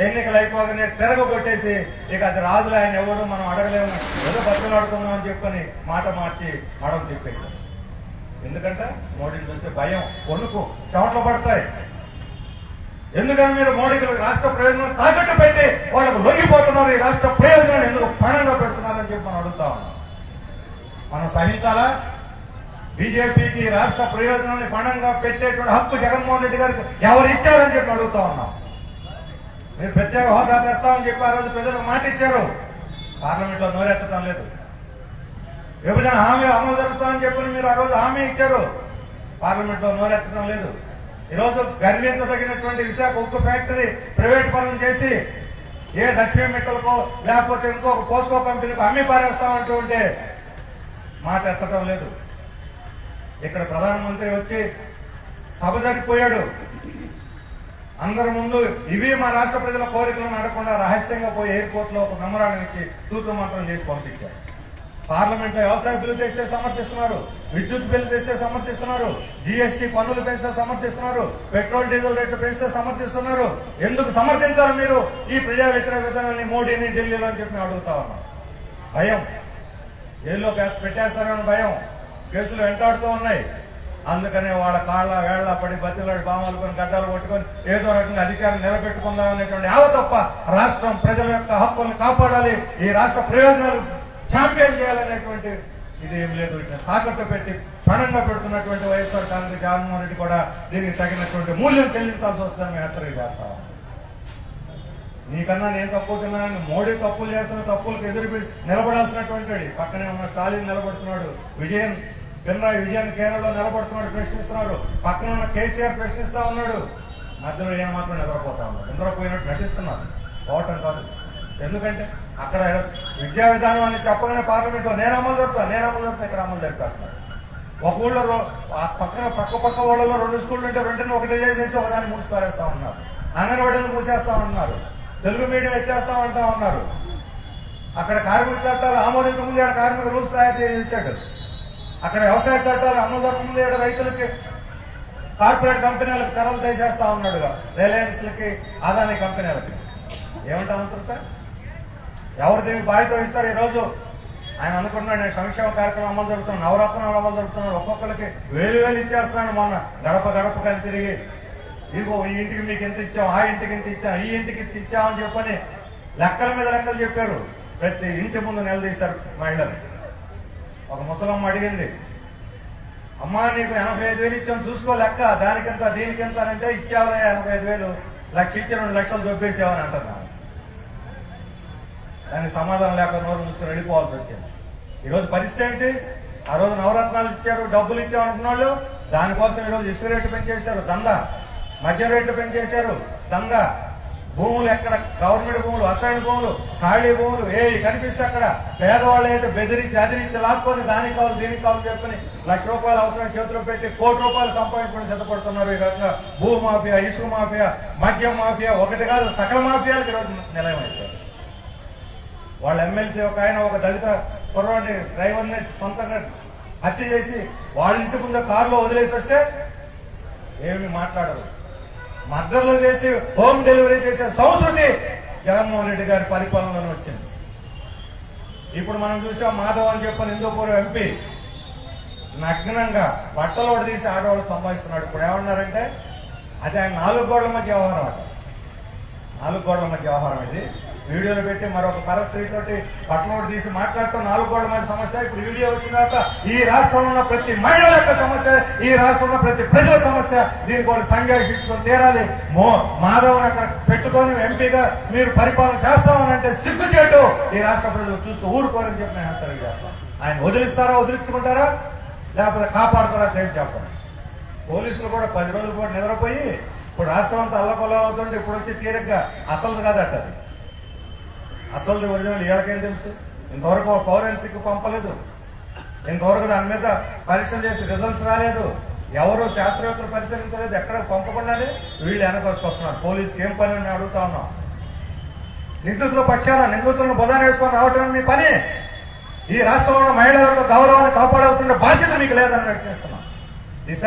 Speaker 1: ఎన్నికలు అయిపోగానే తిరగొట్టేసి ఇక అది రాజులు ఆయన ఎవరు మనం అడగలేము, ఏదో బతుకులాడుకుందాం అని చెప్పని మాట మార్చి మడం తిప్పేశారు. ఎందుకంటే మోడీని చూస్తే భయం, వణుకు, చెమటలు పడతాయి. ఎందుకని మీరు మోడీకి రాష్ట్ర ప్రయోజనం తాకట్టు పెట్టి వాళ్ళకు లొంగిపోతున్నారు? ఈ రాష్ట్ర ప్రయోజనాన్ని ఎందుకు పణంగా పెడుతున్నారని చెప్పి మనం అడుగుతా ఉన్నాం. మనం సహించాలా? బీజేపీకి రాష్ట్ర ప్రయోజనాన్ని పణంగా పెట్టేటువంటి హక్కు జగన్మోహన్ రెడ్డి గారికి ఎవరు ఇచ్చారని చెప్పి అడుగుతా ఉన్నాం. మీరు ప్రత్యేక హోదా తెస్తామని చెప్పి ఆ రోజు ప్రజలకు మాట ఇచ్చారు, పార్లమెంట్ లో నోరెత్తడం లేదు. విభజన హామీ అమలు జరుగుతామని చెప్పి మీరు ఆ రోజు హామీ ఇచ్చారు, పార్లమెంట్ లో నోరెత్తడం లేదు. ఈరోజు గర్వించదగినటువంటి విశాఖ ఉక్కు ఫ్యాక్టరీ ప్రైవేట్ పనులు చేసి ఏ లక్ష్మీ మిట్టలకో లేకపోతే ఇంకొక పోస్కో కంపెనీకి అమ్మి పారేస్తామంటూ ఉంటే మాట ఎత్తడం లేదు. ఇక్కడ ప్రధానమంత్రి వచ్చి సభ జరిగిపోయాడు. అందరి ముందు ఇవి మా రాష్ట్ర ప్రజల కోరికలను అడగకుండా రహస్యంగా పోయి ఎయిర్పోర్ట్ లో ఒక మెమరాండం ఇచ్చి తూతు మాత్రం చేసి పంపించారు. పార్లమెంట్ లో వ్యవసాయ బిల్లు తెస్తే సమర్థిస్తున్నారు, విద్యుత్ బిల్లు తెస్తే సమర్థిస్తున్నారు, జీఎస్టీ పన్నులు పెంచితే సమర్థిస్తున్నారు, పెట్రోల్ డీజిల్ రేట్లు పెంచితే సమర్థిస్తున్నారు. ఎందుకు సమర్థించాలి మీరు ఈ ప్రజా వ్యతిరేక విధానాన్ని మోడీని ఢిల్లీలో అని చెప్పి అడుగుతా ఉన్నాం. భయం, జైల్లో పెట్టేస్తారని భయం, కేసులు వెంటాడుతూ ఉన్నాయి. అందుకనే వాళ్ళ కాళ్ళ వేళ్ల పడి బతిలాడి బామలుకొని గడ్డలు కొట్టుకొని ఏదో రకంగా అధికారం నిలబెట్టుకుందాం అనేటువంటి ఆవ తప్ప రాష్ట్రం ప్రజల యొక్క హక్కులను కాపాడాలి, ఈ రాష్ట్ర ప్రయోజనాలు ఛాంపియన్ చేయాలనేటువంటి ఇది ఏం లేదు. తాకట్టు పెట్టి పణంగా పెడుతున్నటువంటి వైఎస్ఆర్ కాంగ్రెస్ జగన్మోహన్ రెడ్డి కూడా దీనికి తగినటువంటి మూల్యం చెల్లించాల్సి వస్తుందని మేము హెచ్చరిక చేస్తాం. నీకన్నా నేను తక్కువ తిన్నానని మోడీ తప్పులు చేస్తున్న తప్పులకు ఎదురు నిలబడాల్సినటువంటి పక్కనే ఉన్న స్టాలిన్ నిలబడుతున్నాడు, పినరాయి విజయన్ కేరళలో నిలబడుతున్నాడు, ప్రశ్నిస్తున్నారు. పక్కన ఉన్న కేసీఆర్ ప్రశ్నిస్తా ఉన్నాడు. మధ్యలో ఏం మాత్రం నిద్రపోతా ఉన్నాడు, నిద్రపోయినట్టు నటిస్తున్నారు. పోవటం కాదు. ఎందుకంటే అక్కడ విద్యా విధానం అని చెప్పగానే పార్లమెంట్ లో నేను అమలు జరుపుతా ఇక్కడ అమలు జరిపేస్తున్నాడు. ఒక ఊళ్ళో పక్క ఊళ్ళలో 2 స్కూళ్ళు ఉంటే 2ని ఒకటే చేసేసి ఒకదాన్ని మూసి పారేస్తా ఉన్నారు. అంగన్వాడీని మూసేస్తా ఉన్నారు, తెలుగు మీడియం ఎత్తేస్తామంటా ఉన్నారు. అక్కడ కార్మిక చట్టాలు ఆమోదించకముందే కార్మిక రూల్స్ తయారు చేశాడు. అక్కడ వ్యవసాయ చట్టాలు అమలు జరగకముందే రైతులకి కార్పొరేట్ కంపెనీలకు తెరలు తీసేస్తా ఉన్నాడుగా, రిలయన్స్ లకి అదానీ కంపెనీలకి. ఏమంటా అంతృత ఎవరు దీనికి బాధ్యత వహిస్తారు? ఈ రోజు ఆయన అనుకుంటున్నాడు నేను సంక్షేమ కార్యక్రమం అమలు జరుగుతున్నాను, నవరత్నాలు అమలు జరుగుతున్నాడు, ఒక్కొక్కరికి 1000 ఇచ్చేస్తున్నాడు. మొన్న గడప కానీ తిరిగి ఇదిగో ఈ ఇంటికి మీకు ఎంత ఇచ్చాం, ఆ ఇంటికి ఇంత ఇచ్చాం, ఈ ఇంటికి ఇంత ఇచ్చామని చెప్పని లెక్కల మీద లెక్కలు చెప్పారు. ప్రతి ఇంటి ముందు నిలదీశారు మహిళలు. ఒక ముసలమ్మ అడిగింది, అమ్మా నీకు 85,000 ఇచ్చాం చూసుకో లెక్క, దానికెంత దీనికెంత అంటే ఇచ్చావులే 85,000, లక్ష ఇచ్చి 2 లక్షలు దొబ్బేసావని అంటున్నా. దానికి సమాధానం లేక నోరు మూసుకొని వెళ్ళిపోవాల్సి వచ్చింది. ఈరోజు పరిస్థితి ఏంటి? ఆ రోజు నవరత్నాలు ఇచ్చారు, డబ్బులు ఇచ్చామనుకున్న వాళ్ళు దానికోసం ఈరోజు ఇసుక రేట్లు పెంచేశారు దందా, మద్యం రేట్లు పెంచేశారు దందా, భూములు ఎక్కడ గవర్నమెంట్ భూములు, అసైన్ భూములు, ఖాళీ భూములు కనిపిస్తే అక్కడ పేదవాళ్ళు అయితే బెదిరించి అదిరించి లాక్కొని దానికి కావాలి దీనికి కావాలి చెప్పని ₹1,00,000 అవసరం చేతిలో పెట్టి ₹1,00,00,000 సంపాదించుకొని సిద్ధపడుతున్నారు. ఈ రకంగా భూ మాఫియా, ఇసుక మాఫియా, మద్యం మాఫియా, ఒకటి కాదు సకల మాఫియాలకు ఈరోజు నిలయమైపోయారు. వాళ్ళ ఎమ్మెల్సీ ఒక ఆయన ఒక దళిత కుర్రాడిని డ్రైవర్ని సొంతంగా హత్య చేసి వాళ్ళ ఇంటి ముందు కారులో వదిలేసి వస్తే ఏమి మాట్లాడరు. మర్డర్లు చేసి హోమ్ డెలివరీ చేసే సంస్కృతి జగన్మోహన్ రెడ్డి గారి పరిపాలనలో వచ్చింది. ఇప్పుడు మనం చూసాం మాధవ్ అని చెప్పని హిందూపూర్ ఎంపీ నగ్నంగా బట్టలు ఒకటి తీసి ఆడవాళ్ళు సంపాదిస్తున్నాడు. ఇప్పుడు ఏమన్నారంటే అది ఆయన 4 గోడల మధ్య వ్యవహారం అట. 4 గోడల మధ్య వ్యవహారం ఇది. వీడియోలు పెట్టి మరొక పరస్త్రీతోటి పట్లోడు తీసి మాట్లాడటం 4 గోడల మధ్య సమస్య. ఇప్పుడు వీడియో వచ్చిన తర్వాత ఈ రాష్ట్రంలో ఉన్న ప్రతి మహిళల యొక్క సమస్య, ఈ రాష్ట్రంలో ప్రతి ప్రజల సమస్య, దీనికి వాళ్ళు సంఘర్షించుకొని తీరాలి. మాధవ్ని అక్కడ పెట్టుకొని ఎంపీగా మీరు పరిపాలన చేస్తామని అంటే సిగ్గుచేటు ఈ రాష్ట్ర ప్రజలు చూస్తూ ఊరుకోరని చెప్పి నేను హెచ్చరిక చేస్తాను. ఆయన వదిలిస్తారా, వదిలించుకుంటారా, లేకపోతే కాపాడుతారా తెలిసి చెప్పండి. పోలీసులు కూడా 10 రోజుల పాటు నిద్రపోయి ఇప్పుడు రాష్ట్రం అంతా అల్లకొల్లం అవుతుంటే ఇప్పుడు వచ్చి తీరిగ్గా అసలు కాదట. అది అసలు ఒరిజినల్ వీళ్ళకేం తెలుసు? ఇంతవరకు ఫోరెన్సిక్ పంపలేదు, ఇంతవరకు దాని మీద పరీక్షలు చేసి రిజల్ట్స్ రాలేదు, ఎవరు శాస్త్రవేత్తలు పరిశీలించలేదు. ఎక్కడ పంపకుండానే వీళ్ళు వెనకొస్తున్నారు. పోలీసుకి ఏం పని అని అడుగుతా ఉన్నాం. నిందితుల పక్షాన నిందితులను బుధాన్ని వేసుకొని రావటం మీ పని. ఈ రాష్ట్రంలో ఉన్న మహిళల యొక్క గౌరవాన్ని కాపాడాల్సిన బాధ్యత మీకు లేదని ప్రకటిస్తున్నాం. దిశ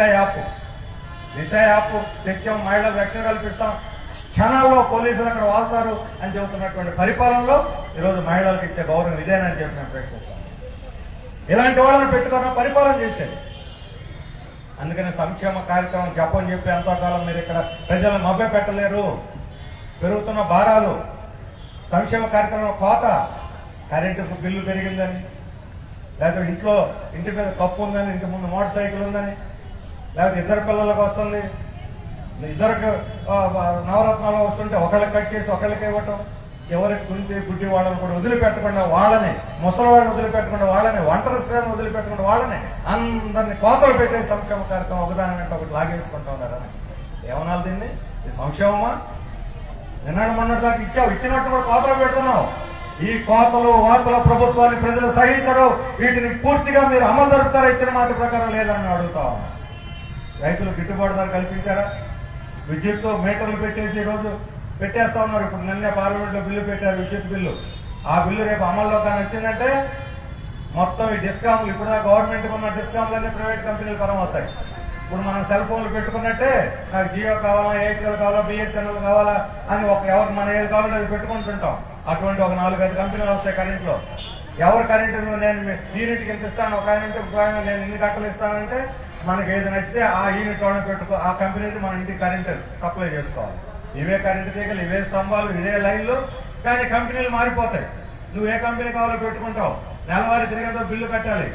Speaker 1: యాప్ తెచ్చాం, మహిళలకు రక్షణ కల్పిస్తాం, క్షణాల్లో పోలీసులు అక్కడ వాళ్తారు అని చెబుతున్నటువంటి పరిపాలనలో ఈరోజు మహిళలకు ఇచ్చే గౌరవం ఇదేనని చెప్పి నేను ప్రశ్నిస్తాను. ఇలాంటి వాళ్ళని పెట్టుకున్న పరిపాలన చేసేది. అందుకని సంక్షేమ కార్యక్రమం జపం చెప్పి ఎంతోకాలం మీరు ఇక్కడ ప్రజలను మభ్య పెట్టలేరు. పెరుగుతున్న భారాలు, సంక్షేమ కార్యక్రమం కోత, కరెంటుకు బిల్లు పెరిగిందని, లేకపోతే ఇంటి మీద కప్పు ఉందని, ఇంటి ముందు మోటార్ సైకిల్ ఉందని, లేకపోతే 2 పిల్లలకు వస్తుంది, 2 నవరత్నాలు వస్తుంటే ఒకళ్ళకి కట్ చేసి ఒకళ్ళకి ఇవ్వటం, చివరికి గుడ్డి వాళ్ళని కూడా వదిలిపెట్టకుండా వాళ్ళని, ముసలివాళ్ళని వదిలిపెట్టకుండా వాళ్ళని, ఒంటరి స్త్రీలను వదిలిపెట్టకుండా వాళ్ళని అందరినీ కోతలు పెట్టే సంక్షేమ కార్యక్రమం ఒకదాని వెంట ఒకటి లాగేసుకుంటా ఉన్నారని ఏమనాలి దీన్ని? ఈ సంక్షేమమా? నిన్నటి మొన్నటి దాకా ఇచ్చినట్టు కూడా కోతలు పెడుతున్నావు. ఈ కోతలు వార్తల ప్రభుత్వాన్ని ప్రజలు సహించరు. వీటిని పూర్తిగా మీరు అమలు జరుపుతారా? ఇచ్చిన మాట ప్రకారం లేదని అడుగుతా ఉన్నా. రైతులకు గిట్టుబాటు ధర కల్పించారా? విద్యుత్ మీటర్లు పెట్టేసి ఈరోజు పెట్టేస్తా ఉన్నారు. ఇప్పుడు నిన్నే పార్లమెంట్ లో బిల్లు పెట్టారు, విద్యుత్ బిల్లు. ఆ బిల్లు రేపు అమల్లో కానీ వచ్చిందంటే మొత్తం ఈ డిస్కామ్లు, ఇప్పుడు గవర్నమెంట్ ఉన్న డిస్కామ్లన్నీ ప్రైవేట్ కంపెనీలు పరం అవుతాయి. ఇప్పుడు మనం సెల్ ఫోన్లు పెట్టుకున్నట్టే నాకు జియో కావాలా, ఎయిర్టెల్ కావాలా, బిఎస్ఎన్ఎల్ కావాలా అని ఎవరు మన ఏది కావాలంటే అది పెట్టుకుంటుంటాం. అటువంటి ఒక 4-5 కంపెనీలు వస్తాయి కరెంట్లో. ఎవరు కరెంటు నేను యూనిట్కి ఎంత ఇస్తాను, ఒక ఆయన నేను ఇన్ని గంటలు ఇస్తానంటే మనకి ఏది నచ్చితే ఆ యూనిట్ వాళ్ళని పెట్టుకో, ఆ కంపెనీకి మన ఇంటికి కరెంటు సప్లై చేసుకోవాలి. ఇవే కరెంటు తీగలు, ఇవే స్తంభాలు, ఇదే లైన్లు, కానీ కంపెనీలు మారిపోతాయి. నువ్వు ఏ కంపెనీ కావాలో పెట్టుకుంటావు. నెలవారీ తిరిగేదో బిల్లు కట్టాలి.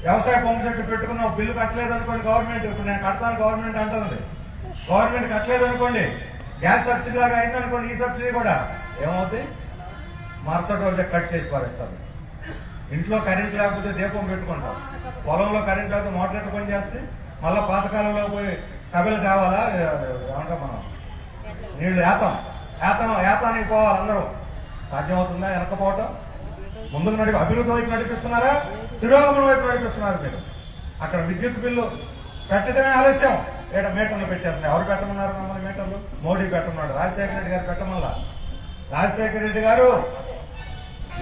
Speaker 1: వ్యవసాయ పంపు సెట్ పెట్టుకున్నావు, బిల్లు కట్టలేదు అనుకోండి గవర్నమెంట్, ఇప్పుడు నేను కడతాను గవర్నమెంట్ అంటుంది, గవర్నమెంట్ కట్టలేదు అనుకోండి, గ్యాస్ సబ్సిడీ లాగా అయిందనుకోండి, ఈ సబ్సిడీ కూడా ఏమవుతుంది? మరుసటి రోజే కట్ చేసి పారేస్తారు. ఇంట్లో కరెంట్ లేకపోతే దీపం పెట్టుకుంటాం, పొలంలో కరెంట్ లేకపోతే మోటార్ ఎట్లా పని చేస్తే మళ్ళీ పాతకాలంలో పోయి కబిల తేవాలా, ఏమంటాం మనం, నీళ్లు ఏతానికి పోవాలి అందరూ. సాధ్యమవుతుందా? వెనకపోవటం ముందుకు అభివృద్ధి వైపు నడిపిస్తున్నారా, తిరోగమనం వైపు నడిపిస్తున్నారు మీరు. అక్కడ విద్యుత్ బిల్లు పెట్టడమే ఆలస్యం, ఇక్కడ మీటర్లు పెట్టేస్తున్నాయి. ఎవరు పెట్టమన్నారు మమ్మల్ని మీటర్లు? మోడీ పెట్టమన్నాడు, రాజశేఖర రెడ్డి గారు పెట్టమల్లా. రాజశేఖర రెడ్డి గారు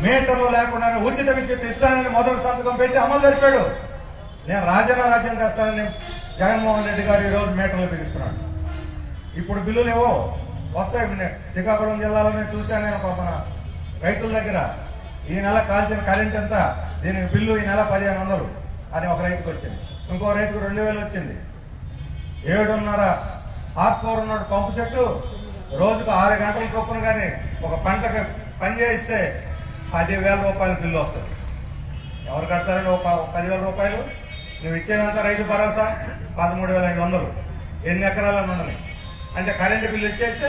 Speaker 1: మీటర్లు లేకుండానే ఉచిత విద్యుత్ ఇస్తానని మొదటి సంతకం పెట్టి అమలు జరిపాడు. నేను రాజ్యం తెస్తానని జగన్మోహన్ రెడ్డి గారు ఈరోజు మీటర్లు బిగిస్తున్నాడు. ఇప్పుడు బిల్లులు ఏవో వస్తాయి. శ్రీకాకుళం జిల్లాలోనే చూశాను నేను, మన రైతుల దగ్గర ఈ నెల కాల్చిన కరెంట్ ఎంత, దీనికి బిల్లు ఈ నెల 1500 అని ఒక రైతుకు వచ్చింది, ఇంకో రైతుకు 2000 వచ్చింది. 7.5 హార్స్ పవర్ ఉన్నాడు పంపు సెట్టు, రోజుకు 6 గంటల చొప్పున కానీ ఒక పంటకు పని చేయిస్తే 10,000 రూపాయల బిల్లు వస్తుంది. ఎవరు కడతారండి 10,000 రూపాయలు? నువ్వు ఇచ్చేదంతా రైతు భరోసా 13,500, ఎన్ని ఎకరాలను ఉండని అంటే కరెంటు బిల్లు ఇచ్చేస్తే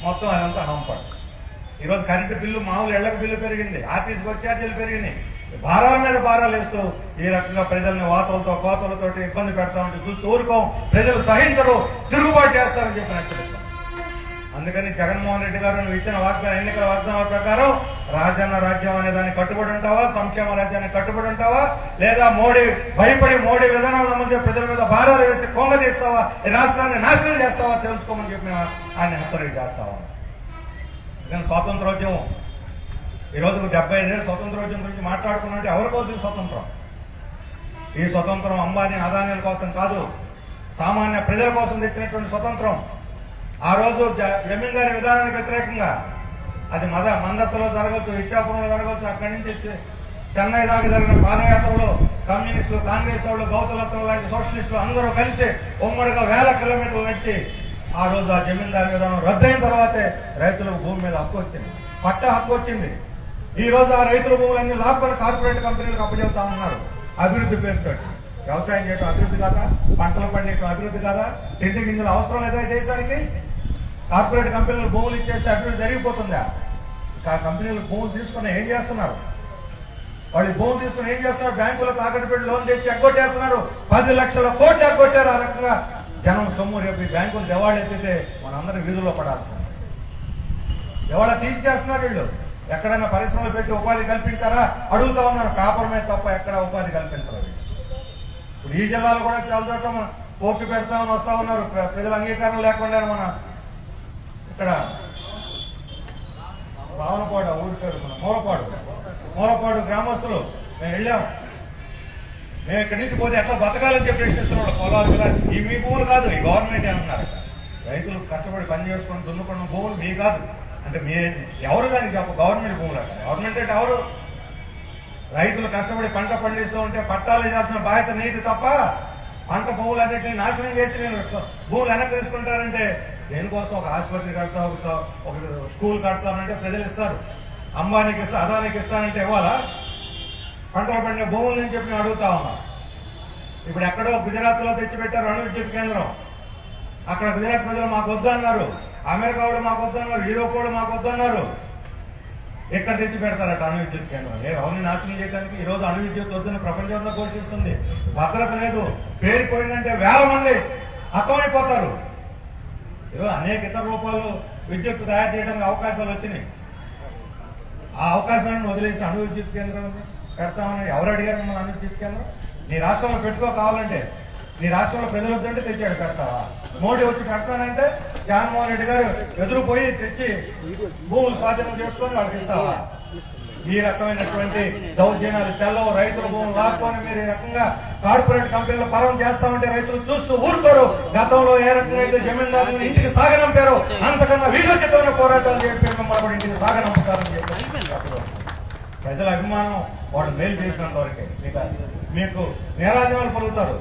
Speaker 1: మొత్తం అదంతా హంపడు. ఈరోజు కరెంటు బిల్లు, మామూలు ఇళ్లకు బిల్లు పెరిగింది, ఆర్టీసీ బస్ ఛార్జీలు పెరిగినాయి. భారాల మీద భారాలు వేస్తూ ఈ రకంగా ప్రజల్ని వాతలతో కోతలతో ఇబ్బంది పెడతా ఉంటే చూస్తూ ఊరుకోం. ప్రజలు సహించరు, తిరుగుబాటు చేస్తారని చెప్పి హెచ్చరిస్తాం. అందుకని జగన్మోహన్ రెడ్డి గారు నువ్వు ఇచ్చిన ఎన్నికల వాగ్దానాల ప్రకారం రాజన్న రాజ్యం అనే దాన్ని కట్టుబడి ఉంటావా, సంక్షేమ రాజ్యాన్ని కట్టుబడి ఉంటావా, లేదా భయపడి మోడీ విధానాలు అమలు చేసి ప్రజల మీద భారాలు వేసి కొంగ తీస్తావా, ఈ రాష్ట్రాన్ని నాశనం చేస్తావా తెలుసుకోమని చెప్పి ఆయన హెచ్చరిక చేస్తావా. కానీ స్వాతంత్రోద్యమం ఈరోజు 75 ఏళ్ళు స్వతంత్రోద్యమం గురించి మాట్లాడుకున్నట్టు ఎవరి కోసం స్వతంత్రం? ఈ స్వతంత్రం అంబానీ అదానీల కోసం కాదు, సామాన్య ప్రజల కోసం తెచ్చినటువంటి స్వతంత్రం. ఆ రోజు జమీందారీ విధానానికి వ్యతిరేకంగా అది మందస్సులో జరగవచ్చు, ఇచ్చాపురంలో జరగవచ్చు, అక్కడి నుంచి చెన్నై దాకా జరిగిన పాదయాత్రలో కమ్యూనిస్టులు, కాంగ్రెస్ వాళ్ళు, గౌతలత్తులు లాంటి సోషలిస్టులు అందరూ కలిసి ఉమ్మడిగా 1000 కిలోమీటర్లు నడిచి ఆ రోజు ఆ జమీందారీ విధానం రద్దయిన తర్వాతే రైతులకు భూమి మీద హక్కు వచ్చింది. పట్టా హక్కు వచ్చింది. ఈ రోజు ఆ రైతుల భూములన్నీ లాక్కొని కార్పొరేట్ కంపెనీలకు అప్పచెబుతా ఉన్నారు అభివృద్ధి పేరుతో. వ్యవసాయం చేయడం అభివృద్ధి కాదా? పంటలు పండించడం అభివృద్ధి కాదా? తిండి గింజలు అవసరం లేదా ఈ దేశానికి? కార్పొరేట్ కంపెనీలు భూములు ఇచ్చేస్తే అభివృద్ధి జరిగిపోతుందా? ఆ కంపెనీలు భూములు తీసుకుని ఏం చేస్తున్నారు? వాళ్ళు భూములు తీసుకుని ఏం చేస్తున్నారు? బ్యాంకులో తాకట్టు పెట్టి లోన్ తెచ్చి ఎగ్గొట్టేస్తున్నారు. 10 లక్షల కోట్లు ఎగ్గొట్టారు. ఆ రకంగా జనం సొమ్ము రేపు ఈ బ్యాంకులు దివాళి ఎత్తితే మనందరం వీధుల్లో పడాల్సింది. దివాళా తీర్చేస్తున్నారు వీళ్ళు. ఎక్కడైనా పరిశ్రమలు పెట్టి ఉపాధి కల్పించారా అడుగుతా ఉన్నారు. పేపర్ మీద తప్ప ఎక్కడ ఉపాధి కల్పించరు. ఇప్పుడు ఈ జిల్లాలో కూడా చాలా చోట్ల పోర్టు పెడతామని వస్తా ఉన్నారు. ప్రజల అంగీకారం లేకుండా మన ఇక్కడ భావనపాడు ఊరి పేరు మన మూలపాడు గ్రామస్తులు మేము వెళ్ళాము. మేము ఇక్కడి నుంచి పోతే ఎట్లా బతకాలని చెప్పి ప్రశ్నిస్తున్న పొలాలు కదా, ఈ మీ భూములు కాదు, ఈ గవర్నమెంట్ అంటున్నారట. రైతులు కష్టపడి పని చేసుకొని దున్నుకున్న భూములు మీ కాదు అంటే మీ ఎవరు దానికి చెప్పు? గవర్నమెంట్ భూములు అట. గవర్నమెంట్ అంటే ఎవరు? రైతులు కష్టపడి పంట పండిస్తూ ఉంటే పట్టాలు చేయాల్సిన బాధ్యత నీది తప్ప పంట భూములన్నింటినీ నాశనం చేసి నేను భూములు వెనక్కి తీసుకుంటారంటే దేనికోసం? ఒక ఆసుపత్రి కడతా, ఒక స్కూల్ కడతానంటే ప్రజలు ఇస్తారు. అంబానీకి ఇస్తా, అదానికి ఇస్తానంటే ఇవ్వాలా? పంటలు పండిన భూములు అని చెప్పి నేను అడుగుతా ఉన్నా. ఇప్పుడు ఎక్కడో గుజరాత్ లో తెచ్చిపెట్టారు అణు విద్యుత్ కేంద్రం. అక్కడ గుజరాత్ ప్రజలు మాకు వద్దు అన్నారు, అమెరికా వాళ్ళు మాకు వద్దు అన్నారు, యూరోప్ వాళ్ళు మాకు వద్దు అన్నారు. ఎక్కడ తెచ్చి పెడతారట అణు విద్యుత్ కేంద్రం? ఎవరిని నాశనం చేయడానికి? ఈ రోజు అణు విద్యుత్ వద్దని ప్రపంచంలో ఘోషిస్తుంది. భద్రత లేదు, పేరుపోయిందంటే వేల మంది హతమైపోతారు. అనేక ఇతర రూపాల్లో విద్యుత్ తయారు చేయడానికి అవకాశాలు వచ్చినాయి. ఆ అవకాశాలను వదిలేసి అణు విద్యుత్ కేంద్రం పెడతామని ఎవరు అడిగారు మిమ్మల్ని? అణు విద్యుత్ కేంద్రం నీ రాష్ట్రంలో పెట్టుకో కావాలంటే. నీ రాష్ట్రంలో ప్రజలు వద్దంటే తెచ్చాడు, పెడతావా? మోడీ వచ్చి పెడతానంటే జగన్మోహన్ రెడ్డి గారు ఎదురుపోయి తెచ్చి భూములు స్వాధీనం చేసుకొని వాళ్ళకి ఇస్తావా? ఈ రకమైనటువంటి దౌర్జన్యాలు చెల్లవు. రైతుల భూములు లాక్కొని మీరు ఈ రకంగా కార్పొరేట్ కంపెనీల పరం చేస్తామంటే రైతులు చూస్తూ ఊరుకోరు. గతంలో ఏ రకంగా అయితే జమీందారులను ఇంటికి సాగనంపారో అంతకన్నా వీరోచితమైన పోరాటాలు చెప్పి మిమ్మల్ని కూడా ఇంటికి సాగనంపుతారని చెప్పి ప్రజల అభిమానం వాళ్ళు మేలు చేసినంత వరకే. మీకు నీరాజనాలు పలుకుతారు,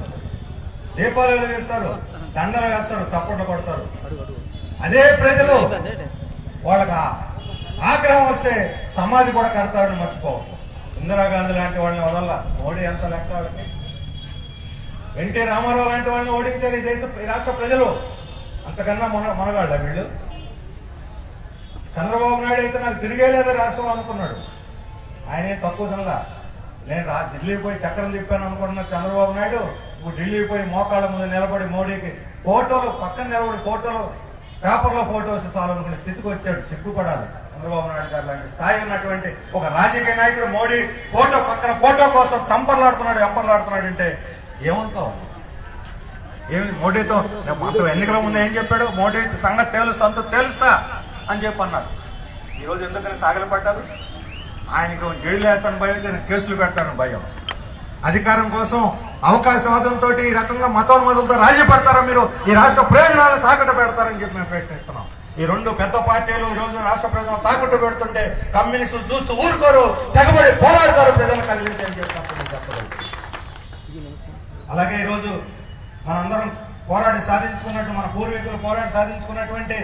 Speaker 1: దీపాలు వెలిగిస్తారు, దండలు వేస్తారు, చప్పట్లు కొడతారు. అదే ప్రజలు వాళ్ళకి ఆగ్రహం వస్తే సమాధి కూడా కడతారని మర్చిపోవద్దు. ఇందిరాగాంధీ లాంటి వాళ్ళని వదల, మోడీ ఎంత లెక్క వాళ్ళకి. ఎన్టీ రామారావు లాంటి వాళ్ళని ఓడించారు ఈ రాష్ట్ర ప్రజలు. అంతకన్నా మనగాళ్ళ వీళ్ళు. చంద్రబాబు నాయుడు అయితే నాకు తిరిగేలేదా రాష్ట్రం అనుకున్నాడు. ఆయనే తక్కువ తినలా. నేను ఢిల్లీకి పోయి చక్రం తిప్పాను అనుకుంటున్నా చంద్రబాబు నాయుడు. ఇప్పుడు ఢిల్లీకి పోయి మోకాళ్ళ ముందు నిలబడి మోడీకి ఫోటోలు పక్కన నిలబడి ఫోటోలు పేపర్లో ఫోటోస్ చాలనుకునే స్థితికి వచ్చాడు. సిగ్గుపడాలి. చంద్రబాబు నాయుడు గారు లాంటి స్థాయి ఉన్నటువంటి ఒక రాజకీయ నాయకుడు మోడీ ఫోటో పక్కన ఫోటో కోసం వెంపర్లాడుతున్నాడు అంటే ఏమనుకోవాలి? ఏమి మోడీతో మొత్తం ఎన్నికల ముందు ఏం చెప్పాడు? మోడీ సంగతి తేలుస్తా అని చెప్పి అన్నారు. ఈరోజు ఎందుకని సాగలు పడ్డారు? ఆయనకు జైలు వేస్తాను భయం, కేసులు పెడతాను భయం. అధికారం కోసం అవకాశవాదంతో ఈ రకంగా మతోన్మతులతో రాజీ పడతారా మీరు? ఈ రాష్ట్ర ప్రయోజనాలను తాకట్టు పెడతారని చెప్పి మేము ప్రశ్నిస్తున్నాం. ఈ రెండు పెద్ద పార్టీలు ఈ రోజు రాష్ట్ర ప్రజలను తాకట్టు పెడుతుంటే కమ్యూనిస్టులు చూస్తూ ఊరుకోరు, తెగబడి పోరాడతారు ప్రజలను కలిగించి అని చెప్పినప్పుడు. అలాగే ఈరోజు మనందరం పోరాడి సాధించుకున్నట్టు, మన పూర్వీకులు పోరాడి సాధించుకున్నటువంటి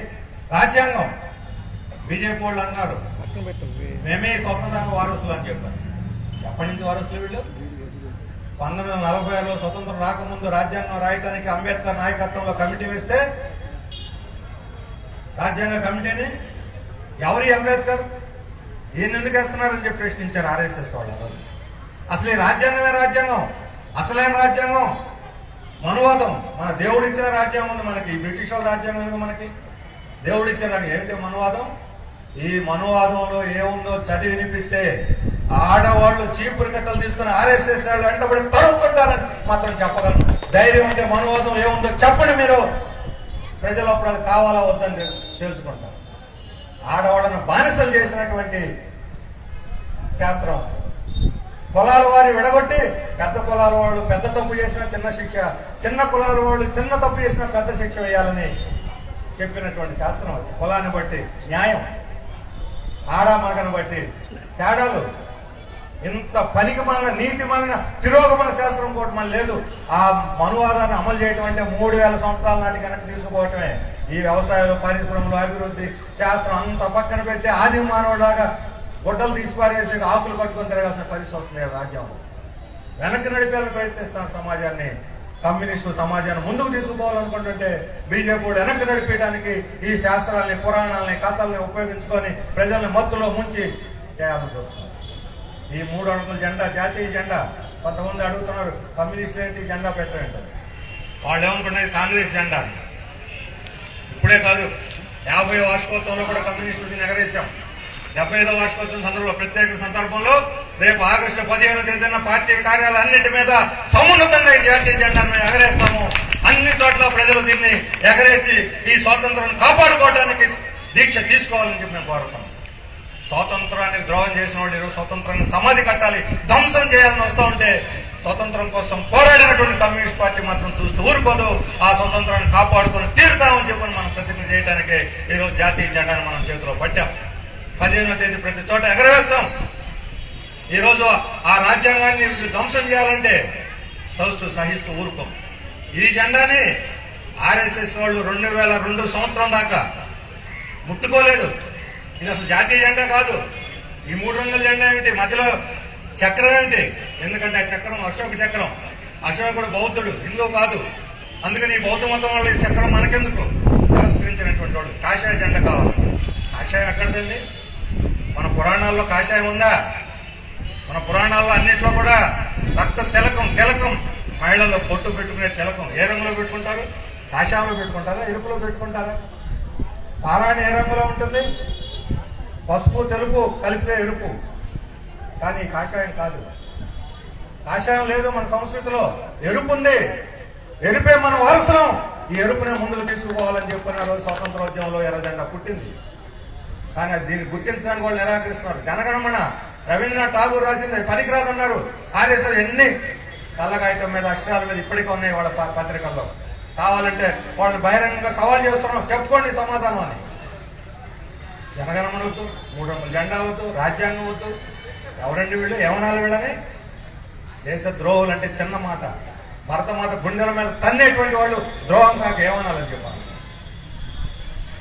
Speaker 1: రాజ్యాంగం బీజేపీ వాళ్ళు అన్నారు మేమే స్వతంత్రంగా వారసులు అని చెప్పారు. ఎప్పటి నుంచి వారసులు వీళ్ళు? 1946లో స్వతంత్రం రాకముందు రాజ్యాంగం రాయటానికి అంబేద్కర్ నాయకత్వంలో కమిటీ వేస్తే రాజ్యాంగ కమిటీని ఎవరి అంబేద్కర్ ఈయన ఎందుకు వేస్తున్నారని చెప్పి ప్రశ్నించారు ఆర్ఎస్ఎస్ వాళ్ళు. అసలు ఈ రాజ్యాంగమే రాజ్యాంగం, అసలైన రాజ్యాంగం మనువాదం. మన దేవుడిచ్చిన రాజ్యాంగం ఉంది మనకి. బ్రిటిష్ వాళ్ళ రాజ్యాంగం మనకి దేవుడిచ్చిన ఏంటి మనువాదం? ఈ మనువాదంలో ఏముందో చదివి వినిపిస్తే ఆడవాళ్ళు చీపురు కట్టలు తీసుకుని ఆర్ఎస్ఎస్ వాళ్ళు వెంటబడి తరుముకుంటారని మాత్రం చెప్పగలను. ధైర్యం ఉంటే మనువాదం ఏముందో చెప్పండి. మీరు ప్రజలు అప్పుడు అది కావాలా వద్దని తెలుసుకుంటారు. ఆడవాళ్ళను బానిసలు చేసినటువంటి శాస్త్రం. కులాల వారి విడగొట్టి పెద్ద కులాల వాళ్ళు పెద్ద తప్పు చేసిన చిన్న శిక్ష, చిన్న కులాల వాళ్ళు చిన్న తప్పు చేసిన పెద్ద శిక్ష వేయాలని చెప్పినటువంటి శాస్త్రం. అది కులాన్ని బట్టి న్యాయం, ఆడామగను బట్టి తేడాలు. ఇంత పనికిమాలిన నీతిమాలిన తిరోగమన శాస్త్రం కూడా మన లేదు. ఆ మనువాదాన్ని అమలు చేయటం అంటే 3000 సంవత్సరాల నాటి కనుక తీసుకోవటమే. ఈ వ్యవసాయంలో పరిశ్రమలు అభివృద్ధి శాస్త్రం అంత పక్కన పెట్టి ఆది మానవులాగా గొడ్డలు తీసి పారేసి ఆకులు కట్టుకొని తిరగాల్సిన పరిస్థితి వస్తుంది రాజ్యంలో. వెనక్కి నడిపేయాలని ప్రయత్నిస్తాను సమాజాన్ని. కమ్యూనిస్టు సమాజాన్ని ముందుకు తీసుకుపోవాలనుకుంటుంటే బీజేపీ వెనక్కి నడిపించడానికి ఈ శాస్త్రాలని పురాణాలని కథల్ని ఉపయోగించుకొని ప్రజల్ని మత్తులో ముంచి చేయాలని చూస్తున్నారు. ఈ 3 అడుగుల జెండా జాతీయ జెండా. కొంతమంది అడుగుతున్నారు కమ్యూనిస్టులు ఏంటి జెండా పెట్టారంటారు. వాళ్ళు ఏమనుకున్నది కాంగ్రెస్ జెండా. ఇప్పుడే కాదు 50వ వార్షికోత్సవంలో కూడా కమ్యూనిస్టులు దీన్ని ఎగరేశాం. 75వ వార్షికోత్సవం సందర్భంలో ప్రత్యేక సందర్భంలో రేపు ఆగస్టు 15వ తేదీన పార్టీ కార్యాలన్నింటి మీద సమున్నతంగా ఈ జాతీయ జెండాను మేము ఎగరేస్తాము. అన్ని చోట్ల ప్రజలు దీన్ని ఎగరేసి ఈ స్వాతంత్రాన్ని కాపాడుకోవడానికి దీక్ష తీసుకోవాలని చెప్పి మేము కోరుతాం. స్వాతంత్రానికి ద్రోహం చేసిన వాళ్ళు ఈరోజు స్వతంత్రాన్ని సమాధి కట్టాలి, ధ్వంసం చేయాలని వస్తూ ఉంటే స్వతంత్రం కోసం పోరాడినటువంటి కమ్యూనిస్ట్ పార్టీ మాత్రం చూస్తూ ఊరుకోదు. ఆ స్వతంత్రాన్ని కాపాడుకొని తీరుతామని చెప్పని మనం ప్రతిజ్ఞ చేయడానికే ఈరోజు జాతీయ జెండాను మనం చేతిలో పట్టాం. 15వ తేదీ ప్రతి చోట ఎగరవేస్తాం. ఈరోజు ఆ రాజ్యాంగాన్ని ధ్వంసం చేయాలంటే సహిస్తూ ఊరుకోం. ఈ జెండాని ఆర్ఎస్ఎస్ వాళ్ళు 2002 సంవత్సరం దాకా ముట్టుకోలేదు. ఇది అసలు జాతీయ జెండా కాదు. ఈ 3 రంగుల జెండా ఏమిటి, మధ్యలో చక్రం ఏమిటి? ఎందుకంటే ఆ చక్రం అశోక చక్రం. అశోకుడు బౌద్ధుడు, హిందూ కాదు. అందుకని ఈ బౌద్ధ మతం వాళ్ళు ఈ చక్రం మనకెందుకు? తిరస్కరించినటువంటి వాళ్ళు కాషాయ జెండా కావాలంటే కాషాయం ఎక్కడదండి? మన పురాణాల్లో కాషాయం ఉందా? మన పురాణాల్లో అన్నిట్లో కూడా రక్త తిలకం మహిళల్లో బొట్టు పెట్టుకునే తిలకం ఏ రంగులో పెట్టుకుంటారు? కాషాయంలో పెట్టుకుంటారా, ఎరుపులో పెట్టుకుంటారా? పారాయణ ఏ రంగులో ఉంటుంది? పసుపు తెలుపు కలిపితే ఎరుపు. కానీ కాషాయం కాదు. కాషాయం లేదు మన సంస్కృతిలో. ఎరుపు ఉంది. ఎరుపే మన వారసనం. ఈ ఎరుపునే ముందుకు తీసుకుపోవాలని చెప్పిన రోజు స్వాతంత్రోద్యమంలో ఎర్రజెండా పుట్టింది. కానీ దీన్ని గుర్తించడానికి వాళ్ళు నిరాకరిస్తున్నారు. జనగణమన రవీంద్రనాథ్ ఠాగూర్ రాసింది పనికిరాదన్నారు. ఆర్ఎస్ఎస్ ఎన్ని కళ్ళకాగితం మీద అక్షరాల మీద ఇప్పటికీ ఉన్నాయి వాళ్ళ పత్రికల్లో. కావాలంటే వాళ్ళని బహిరంగంగా సవాల్ చేస్తున్నాం, చెప్పుకోండి సమాధానం అని. జనగణమన వద్దు, 3 రంగుల జెండా వద్దు, రాజ్యాంగం వద్దు. ఎవరండి వీళ్ళు? ఏమనాలి వీళ్ళని? దేశ ద్రోహులు అంటే చిన్న మాట. భరతమాత గుండెల మీద తన్నేటువంటి వాళ్ళు ద్రోహం కాక ఏమనాలని చెప్పాలి.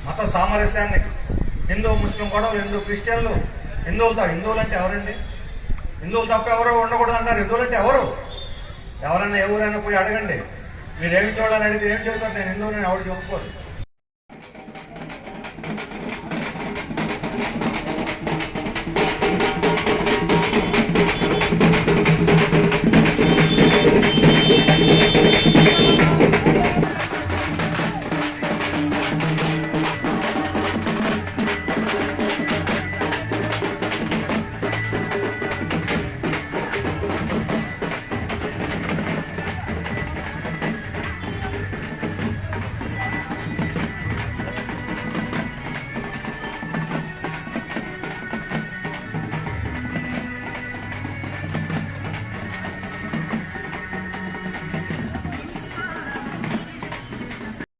Speaker 1: మత సామరస్యాన్ని హిందూ ముస్లిం గొడవలు, హిందూ క్రిస్టియన్లు, హిందువులు అంటే ఎవరండి? హిందువులు తప్ప ఎవరో ఉండకూడదు అంటారు. హిందువులు అంటే ఎవరు? ఎవరైనా ఎవరైనా పోయి అడగండి. మీరేమిటి వాళ్ళని అడిగితే ఏం చెబుతారు? నేను హిందువులని ఎవరు చెప్పుకోరు.